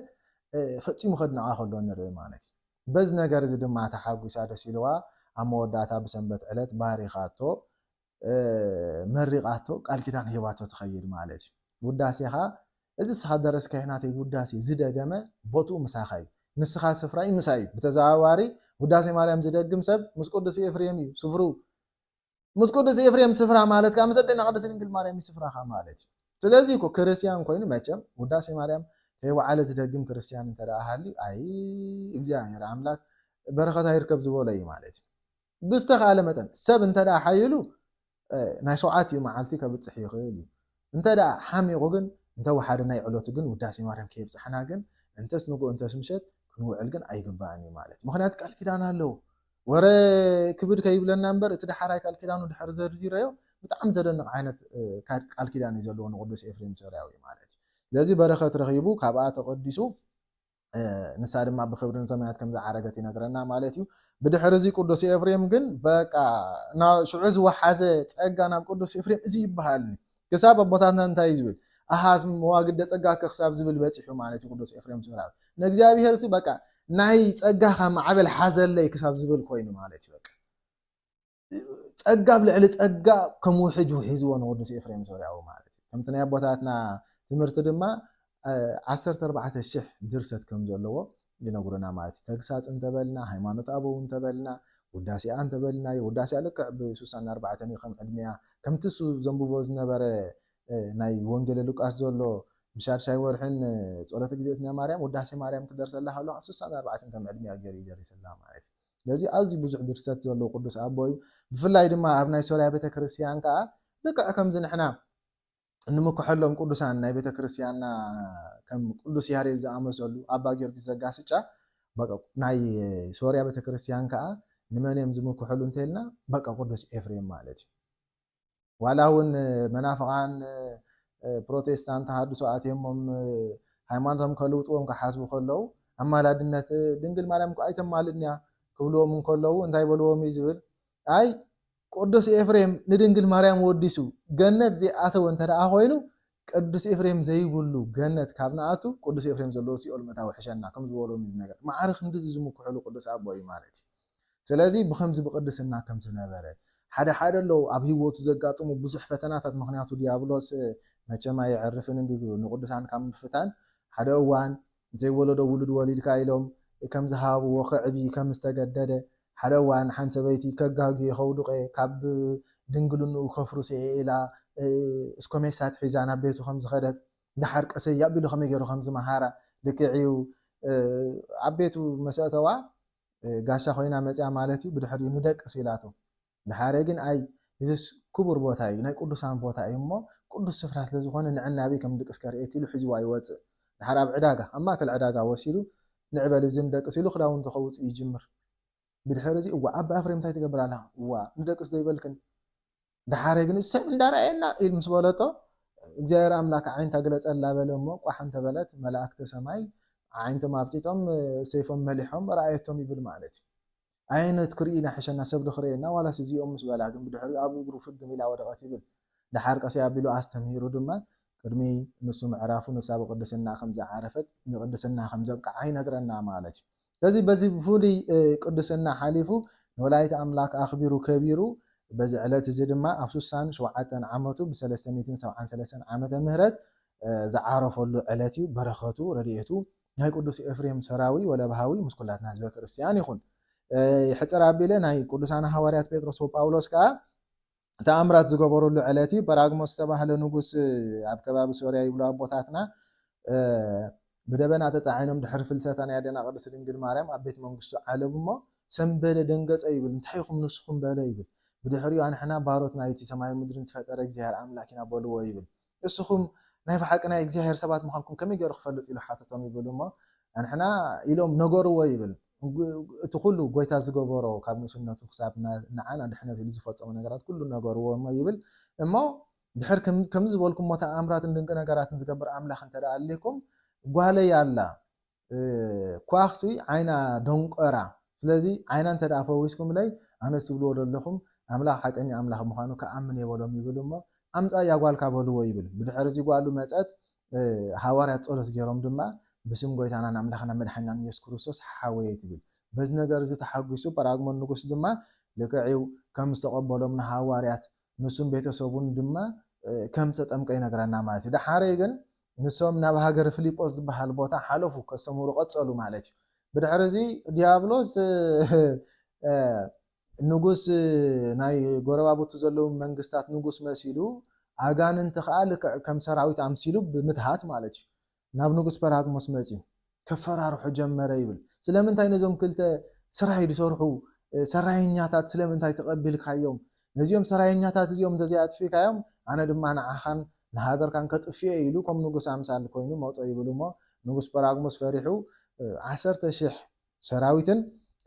ፈጺሙ ከድንቃ ከሎ ንርኢ ማለት እዩ በዚ ነገር እዚ ድማ ተሓጒሳ ደስ ኢልዋ ኣብ መወዳእታ ብሰንበት ዕለት ባሪኻቶ መሪቓቶ ቃል ኪዳን ሂባቶ ትኸይድ ማለት እዩ ውዳሴኻ እዚ ስኻ ደረስካይናተይ ውዳሴ ዝደገመ ቦትኡ ምሳኻ እዩ ንስኻ ስፍራይ ምሳ እዩ ብተዘዋዋሪ ውዳሴ ማርያም ዝደግም ሰብ ምስ ቅዱስ ኤፍሬም እዩ ስፍሩ ምስ ቅዱስ ኤፍሬም ስፍራ ማለት ከዓ ምስ ኣዴና ቅድስት ድንግል ማርያም ስፍራኻ ማለት እዩ ስለዚ እኮ ክርስቲያን ኮይኑ መቸም ውዳሴ ማርያም ከይወዓለ ዝደግም ክርስቲያን እንተደኣ ሃልዩ ኣይ እግዚኣብሔር ኣምላክ በረኸታ ይርከብ ዝበሎ እዩ ማለት እዩ ብዝተኻለ መጠን ሰብ እንተደኣ ሓይሉ ናይ 7 መዓልቲ ከብፅሕ ይኽእል እዩ እንተደኣ ሓሚቑ ግን እንተወሓደ ናይ ዕለቱ ግን ውዳሴ ማርያም ከይብፅሕና ግን እንተስ ንጉ እንተስ ምሸት ክንውዕል ግን ኣይግባእን እዩ ማለት እዩ ምክንያቱ ቃል ኪዳን ኣለዎ ወረ ክብድ ከይብለና እምበር እቲ ድሓራይ ቃል ኪዳኑ ድሕሪ ዘርዚረዮ ብጣዕሚ ዘደንቕ ዓይነት ቃል ኪዳን እዩ ዘለዎ ንቅዱስ ኤፍሬም ሶርያዊ ማለት እዩ ስለዚ በረኸት ረኺቡ ካብኣ ተቐዲሱ ንሳ ድማ ብክብርን ሰማያት ከም ዝዓረገት ይነግረና ማለት እዩ ብድሕሪ እዚ ቅዱስ ኤፍሬም ግን በቃ ሽዑ ዝወሓዘ ጸጋ ናብ ቅዱስ ኤፍሬም እዚ ይበሃል ክሳብ ኣቦታትና እንታይ ዝብል ኣሃዝ መዋግደ ጸጋ ክሳብ ዝብል በፂሑ ማለት እዩ ቅዱስ ኤፍሬም ሶርያዊ ንእግዚኣብሔር እዚ በቃ ናይ ጸጋኻ ማዕበል ሓዘለይ ክሳብ ዝብል ኮይኑ ማለት እዩ በቃ ጸጋ ብልዕሊ ጸጋ ከም ውሕጅ ውሒዝዎ ንቅዱስ ኤፍሬም ሶርያዊ ማለት እዩ ከምቲ ናይ ኣቦታትና ትምህርቲ ድማ 14,000 ድርሰት ከም ዘለዎ ይነግሩና ማለት እዩ ተግሳጽ እንተበልና ሃይማኖት ኣበው እንተበልና ውዳሴኣ እንተበልና ውዳሴ ልክዕ ብ64 ከም ዕድሜያ ከምቲ እሱ ዘንብቦ ዝነበረ ናይ ወንጌል ሉቃስ ዘሎ ብሻድሻይ ወርሕን ጸሎተ ግዜትና ማርያም ውዳሴ ማርያም ክደርሰላ ሃሎ 64 ከም ዕድሜያ ገይሩ ይደርሰላ ማለት እዩ ስለዚ ኣዝዩ ብዙሕ ድርሰት ዘሎ ቅዱስ ኣቦ እዩ ብፍላይ ድማ ኣብ ናይ ሶርያ ቤተክርስትያን ከዓ ልክዕ ከምዚ ንሕና እንምክሐሎም ቅዱሳን ናይ ቤተክርስትያንና ከም ቅዱስ ያሬድ ዝኣመሰሉ ኣባ ጊዮርጊስ ዘጋስጫ በቃ ናይ ሶርያ ቤተክርስትያን ከዓ ንመን እዮም ዝምክሐሉ እንተልና በቃ ቅዱስ ኤፍሬም ማለት እዩ ዋላውን መናፍቃን ፕሮቴስታንት ሃዱሶአት የሞም ሃይማኖቶም ከልውጥዎም ከሓስቡ ከለው ኣማላድነት ድንግል ማርያም ኣይተማልድንያ ክብልዎም ከለው እንታይ በልዎም እዩ ዝብል ኣይ ቅዱስ ኤፍሬም ንድንግል ማርያም ወዲሱ ገነት ዘይኣተወ እንተደኣ ኮይኑ ቅዱስ ኤፍሬም ዘይብሉ ገነት ካብ ንኣቱ ቅዱስ ኤፍሬም ዘለዎ ሲኦል መታዊ ሕሸና ከም ዝበሎም እዩ ነገር ማዕርኽ እንደዚ ዝምክሕሉ ቅዱስ ኣቦ እዩ ማለት እዩ ስለዚ ብከምዚ ብቅድስና ከም ዝነበረ ሓደ ሓደ ለው ኣብ ሂወቱ ዘጋጥሙ ብዙሕ ፈተናታት ምክንያቱ ዲያብሎስ መቸማ ይዕርፍን እንዲሉ ንቅዱሳን ካብ ምፍታን ሓደ እዋን ዘይወለዶ ውሉድ ወሊድካ ኢሎም ከም ዝሃብዎ ክዕቢ ከም ዝተገደደ ሓደ እዋን ሓንቲ ሰበይቲ ከጋጊ ከውድቀ ካብ ድንግልንኡ ከፍርስ ኢላ እስኮሜሳት ሒዛ ናብ ቤቱ ከም ዝኸደት ድሓር ቀሰይ ያቢሉ ከመይ ገይሩ ከም ዝመሃራ ልክዕዩ ኣብ ቤቱ መሰእተዋ ጋሻ ኮይና መፅያ ማለት እዩ ብድሕሪኡ ንደቅስ ኢላቶ ድሓረ ግን ኣይ እዚስ ክቡር ቦታ እዩ ናይ ቅዱሳን ቦታ እዩ እሞ ቅዱስ ስፍራ ስለዝኾነ ንዕናበይ ከም ድቅስ ከርኤክ ኢሉ ሒዝዋ ይወፅእ ድሓር ኣብ ዕዳጋ ኣብ ማእከል ዕዳጋ ወሲዱ ንዕበል ብዝን ደቅስ ኢሉ ክዳውንቲ ከውፅእ ይጅምር ብድሕሪ እዚ እዋ ኣባ ኤፍሬም እንታይ ትገብር ኣላ እዋ ንደቅስ ዘይበልክን ድሓረ ግን ሰብ እንዳረአየና ኢል ምስ በለቶ እግዚኣብሔር ኣምላክ ዓይንታ ግለፀላ በለ እሞ ቋሕ እንተበለት መላእክተ ሰማይ ዓይንቶም ኣብፂጦም ሰይፎም መሊሖም ረኣየቶም ይብል ማለት እዩ ዓይነት ክርኢና ሕሸና ሰብ ድኽርኤና ዋላስ እዚኦም ምስ በላ ግን ብድሕሪኡ ኣብ እግሩ ፍግም ኢላ ወደቐት ይብል ድሓር ቀሲ ኣቢሉ ኣስተምሂሩ ድማ ቅድሚ ንሱ ምዕራፉ ንሳ ብቅድስና ከም ዝዓረፈት ንቅድስና ከም ዘብቅዓ ይነግረና ማለት እዩ ስለዚ በዚ ብፍሉይ ቅድስና ሓሊፉ ንወላዲተ ኣምላክ ኣኽቢሩ ከቢሩ በዚ ዕለት እዚ ድማ ኣብ 67 ዓመቱ ብ373 ዓመተ ምህረት ዝዓረፈሉ ዕለት እዩ በረኸቱ ረድኤቱ ናይ ቅዱስ ኤፍሬም ሰራዊ ወለባሃዊ ምስ ኩላትና ህዝበ ክርስቲያን ይኹን ይሕፅር ኣቢለ ናይ ቅዱሳን ሃዋርያት ጴጥሮስ ወጳውሎስ ከዓ ተኣምራት ዝገበረሉ ዕለት እዩ ጰራግሞስ ዝተባህለ ንጉስ ኣብ ከባቢ ሶርያ ይብሉ ኣቦታትና ብደበና ተፃዒኖም ድሕሪ ፍልሰታ ናይ ኣዴና ቅድስት ድንግል ማርያም ኣብ ቤት መንግስቱ ዓለቡ እሞ ሰንበለ ደንገፀ ይብል እንታይ ኢኹም ንስኹም በለ ይብል ብድሕሪኡ ኣንሕና ባሮት ናይቲ ሰማይ ምድርን ዝፈጠረ እግዚኣብሔር ኣምላክ ኢና በልዎ ይብል እስኹም ናይ ፈሓቂ ናይ እግዚኣብሔር ሰባት ምዃንኩም ከመይ ገይሩ ክፈልጥ ኢሉ ሓተቶም ይብል እሞ ኣንሕና ኢሎም ነገርዎ ይብል እቲ ኩሉ ጎይታ ዝገበሮ ካብ ንእስነቱ ክሳብ ንዓና ድሕነት ኢሉ ዝፈፀሙ ነገራት ኩሉ ነገርዎ እሞ ይብል እሞ ድሕር ከም ዝበልኩም ሞ ተኣምራትን ድንቂ ነገራትን ዝገብር ኣምላኽ እንተደኣ ኣሊኩም ጓለይ ኣላ ኳኽሲ ዓይና ደንቆራ ስለዚ ዓይና እንተደኣ ፈዊስኩም ለይ ኣነስ ትብልዎ ዘለኹም ኣምላኽ ሓቀኛ ኣምላኽ ምዃኑ ከኣምን የበሎም ይብል እሞ ኣምፃ እያ ጓልካ በልዎ ይብል ብድሕሪ እዚ ጓሉ መፀት ሃዋርያት ፀሎት ገይሮም ድማ ብስም ጎይታናን ኣምላኽና መድሓኒናን ኢየሱስ ክርስቶስ ሓወየት ይብል በዚ ነገር እዚ ተሓጒሱ ጰራግሞን ንጉስ ድማ ልክዕዩ ከም ዝተቐበሎም ንሃዋርያት ንሱን ቤተሰቡን ድማ ከም ተጠምቀ ይነግረና ማለት እዩ ድሓረ ግን ንሶም ናብ ሃገር ፊልጶስ ዝበሃል ቦታ ሓለፉ ከስተምሩ ቀፀሉ ማለት እዩ ብድሕሪ እዚ ዲያብሎስ ንጉስ ናይ ጎረባብቱ ዘለዉ መንግስታት ንጉስ መሲሉ ኣጋንንቲ ከዓ ልክዕ ከም ሰራዊት ኣምሲሉ ብምትሃት ማለት እዩ ናብ ንጉስ ጰራግሞስ መፂ ከፈራርሑ ጀመረ ይብል ስለምንታይ ነዞም ክልተ ስራይ ዝሰርሑ ሰራየኛታት ስለምንታይ ተቐቢልካዮም ነዚኦም ሰራየኛታት እዚኦም እንተዘይኣጥፊካዮም ኣነ ድማ ንዓኻን ንሃገርካን ከጥፍየ ኢሉ ከም ንጉስ ኣምሳል ኮይኑ መውፀ ይብል እሞ ንጉስ ጰራግሞስ ፈሪሑ 10,000 ሰራዊትን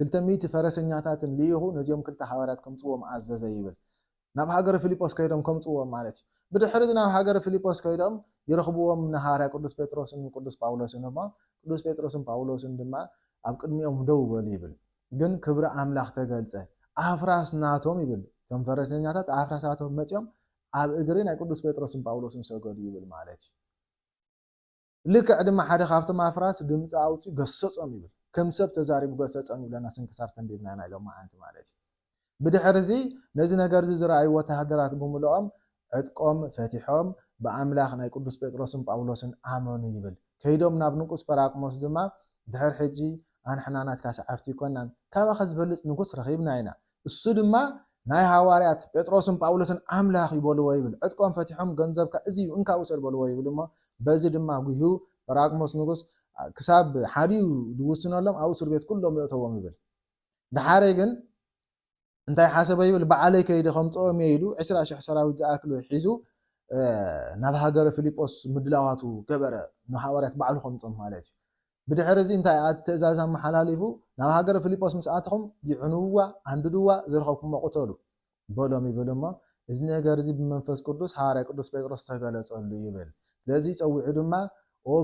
200 ፈረሰኛታትን ልይኹ ነዚኦም ክልተ ሃዋርያት ከምፅዎም ኣዘዘ ይብል ናብ ሃገረ ፊልጶስ ከይዶም ከምፅዎም ማለት እዩ ብድሕሪ ናብ ሃገረ ፊልጶስ ከይዶም ይረኽብዎም ንሃዋርያ ቅዱስ ጴጥሮስን ቅዱስ ጳውሎስን እሞ ቅዱስ ጴጥሮስን ጳውሎስን ድማ ኣብ ቅድሚኦም ደው በሉ ይብል ግን ክብሪ ኣምላኽ ተገልፀ ኣፍራስ ናቶም ይብል እቶም ፈረሰኛታት ኣፍራሳቶም መፅኦም ኣብ እግሪ ናይ ቅዱስ ጴጥሮስን ጳውሎስን ሰገዱ ይብል ማለት እዩ ልክዕ ድማ ሓደ ካብቶም ኣፍራስ ድምፂ ኣውፅኡ ገሰፆም ይብል ከም ሰብ ተዛሪቡ ገሰፆም ይብለና ስንክሳር ተንቢብና ኢና ኢሎም መዓንቲ ማለት እዩ ብድሕሪ እዚ ነዚ ነገር እዚ ዝረኣዩ ወተሃደራት ብምልኦም ዕጥቆም ፈቲሖም ብኣምላኽ ናይ ቅዱስ ጴጥሮስን ጳውሎስን ኣመኑ ይብል ከይዶም ናብ ንጉስ ጰራቅሞስ ድማ ድሕሪ ሕጂ ኣንሕና ናትካ ሰዓብቲ ይኮናን ካባኸ ዝበልፅ ንጉስ ረኺብና ኢና እሱ ድማ ናይ ሃዋርያት ጴጥሮስን ጳውሎስን ኣምላኽ ይበልዎ ይብል ዕጥቆም ፈቲሖም ገንዘብካ እዚ እንካ ውሰድ በልዎ ይብል እሞ በዚ ድማ ጉሂ ጰራቅሞስ ንጉስ ክሳብ ሓዲዩ ዝውስነሎም ኣብ እስር ቤት ኩሎም የእተዎም ይብል ድሓረ ግን እንታይ ሓሰበ ይብል በዓለይ ከይደ ከምፅኦም ኢሉ 20,000 ሰራዊት ዝኣክሉ ሒዙ ናብ ሃገረ ፊልጶስ ምድላዋቱ ገበረ ንሃዋርያት ባዕሉ ከምፆም ማለት እዩ ብድሕሪ እዚ እንታይ ትእዛዝ ኣመሓላሊፉ ናብ ሃገረ ፊልጶስ ምስ ኣተኹም ይዕንውዋ ኣንድድዋ ዝረኸብኩሞ ቁተሉ በሎም ይብል እሞ እዚ ነገር እዚ ብመንፈስ ቅዱስ ሃዋርያ ቅዱስ ጴጥሮስ ተገለጸሉ ይብል ስለዚ ፀዊዑ ድማ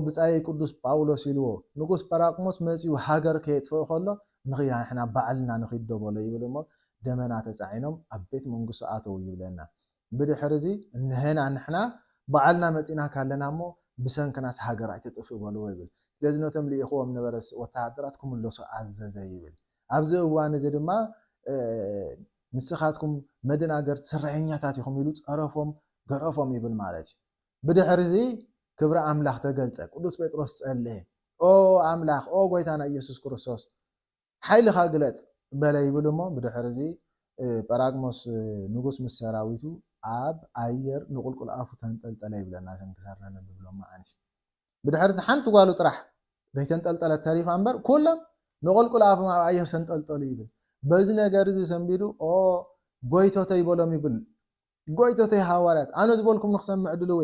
ብፃይ ቅዱስ ጳውሎስ ኢልዎ ንጉስ ጰራቅሞስ መፂኡ ሃገር ከየጥፍእ ከሎ ንኽያሕና ባዕልና ንኽደበሎ ይብል እሞ ደመና ተፃዒኖም ኣብ ቤት መንግስቱ ኣተው ይብለና ብድሕሪ እዚ ንሕና ባዕልና መፂና ካለና እሞ ብሰንክናስ ሃገር ኣይትጥፍእ በልዎ ይብል ስለዚ ነቶም ልኢኽዎም ነበረ ወተሃደራት ክምለሱ ኣዘዘ ይብል ኣብዚ እዋን እዚ ድማ ንስኻትኩም መደናገርቲ ሰራሕተኛታት ኢኹም ኢሉ ፀረፎም ገረፎም ይብል ማለት እዩ ብድሕሪ እዚ ክብሪ ኣምላኽ ተገልፀ ቅዱስ ጴጥሮስ ፀልየ ኣምላኽ ጎይታና ኢየሱስ ክርስቶስ ሓይልኻ ግለፅ በለ ይብል እሞ ብድሕሪ እዚ ጰራቅሞስ ንጉስ ምስ ሰራዊቱ ኣብ ኣየር ንቁልቁል ኣፉ ተንጠልጠለ ይብለና ስንክሳር ነብብሎም መዓንቲ ብድሕሪ እዚ ሓንቲ ጓሉ ጥራሕ ዘይተንጠልጠለት ተሪፋ እምበር ኩሎም ንቁልቁል ኣፎም ኣብ ኣየር ተንጠልጠሉ ይብል በዚ ነገር እዚ ሰንቢዱ ጎይቶተይ ይበሎም ይብል ጎይቶተይ ሃዋርያት ኣነ ዝበልኩም ንክሰምዕ ድልው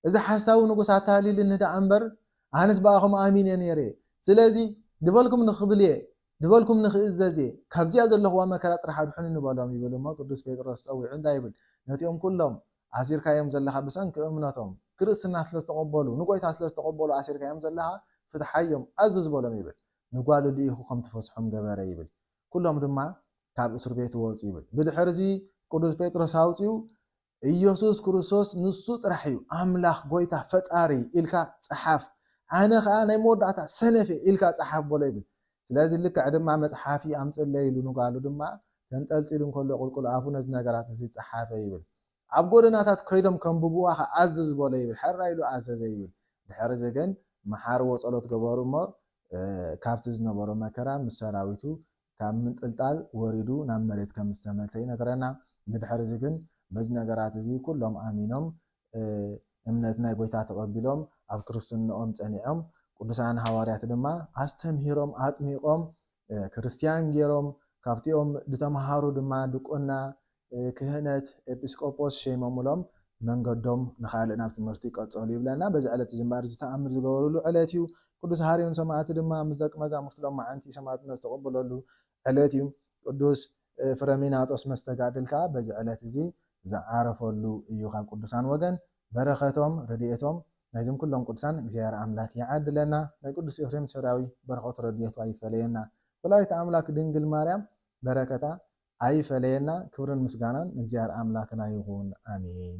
እዚ ሓሳቡ ንጉስ ኣታሊል ንዳ እምበር ኣነስ ባኣኹም ኣሚን እየ ነይረ ስለዚ ድበልኩም ንኽብል እየ ድበልኩም ንኽእዘዝ እየ ካብዚያ ዘለኽዋ መከራ ጥራሕ ኣድሕኑ ንበሎም ይብል እሞ ቅዱስ ጴጥሮስ ፀዊዑ እንታይ ይብል ነቲኦም ኩሎም ኣሲርካዮም ዘለኻ ብሰንኪ እምነቶም ክርስትና ስለዝተቐበሉ ንጎይታ ስለዝተቐበሉ ኣሲርካዮም ዘለኻ ፍትሓዮም ኣዝዝ በሎም ይብል ንጓሉ ልኢኹ ከም ትፈስሖም ገበረ ይብል ኩሎም ድማ ካብ እስር ቤት ወፁ ይብል ብድሕሪ እዚ ቅዱስ ጴጥሮስ ኣውፂኡ ኢየሱስ ክርስቶስ ንሱ ጥራሕ እዩ ኣምላኽ ጎይታ ፈጣሪ ኢልካ ፀሓፍ ኣነ ከዓ ናይ መወዳእታ ሰነፈ ኢልካ ፀሓፍ በሎ ይብል ስለዚ ልክዕ ድማ መፅሓፊ ኣምፅለ ኢሉ ንጓሉ ድማ ተንጠልጢሉ እንከሎ ቁልቁል ኣፉ ነዚ ነገራት እዚ ፀሓፈ ይብል ኣብ ጎደናታት ከይዶም ከንብብዋ ኣዝዝ በሎ ይብል ሕራ ኢሉ ኣዘዘ ይብል ድሕሪ እዚ ግን መሓርዎ ፀሎት ገበሩ እሞ ካብቲ ዝነበሮ መከራ ምስ ሰራዊቱ ካብ ምንጥልጣል ወሪዱ ናብ መሬት ከም ዝተመልሰ ይነግረና ብድሕሪ እዚ ግን በዚ ነገራት እዚ ኩሎም ኣሚኖም እምነት ናይ ጎይታ ተቐቢሎም ኣብ ክርስትንኦም ፀኒዖም ቅዱሳን ሃዋርያት ድማ ኣስተምሂሮም ኣጥሚቆም ክርስቲያን ገይሮም ካብቲኦም ዝተምሃሩ ድማ ድቁና ክህነት ኤጲስቆጶስ ሸይሞምሎም መንገዶም ንኻልእ ናብ ትምህርቲ ይቀፀሉ ይብለና በዚ ዕለት እዚ እምበር ዝተኣምር ዝገበርሉ ዕለት እዩ ቅዱስ ሃርዮን ሰማዕቲ ድማ ምስ ደቂ መዛሙርቲሎም መዓንቲ ሰማዕትነት ዝተቐበለሉ ዕለት እዩ ቅዱስ ፍረሚናጦስ መስተጋድል ከዓ በዚ ዕለት እዚ ዝዓረፈሉ እዩ ካብ ቅዱሳን ወገን በረኸቶም ረድኤቶም ናይዞም ኩሎም ቅዱሳን እግዚኣብሔር ኣምላክ ይዓድለና ናይ ቅዱስ ኤፍሬም ሰራዊ በረኸቱ ረድኤቱ ኣይፈለየና ወላዲተ ኣምላክ ድንግል ማርያም በረከታ ኣይፈለየና ክብርን ምስጋናን ንእግዚኣብሔር ኣምላክና ይኹን ኣሜን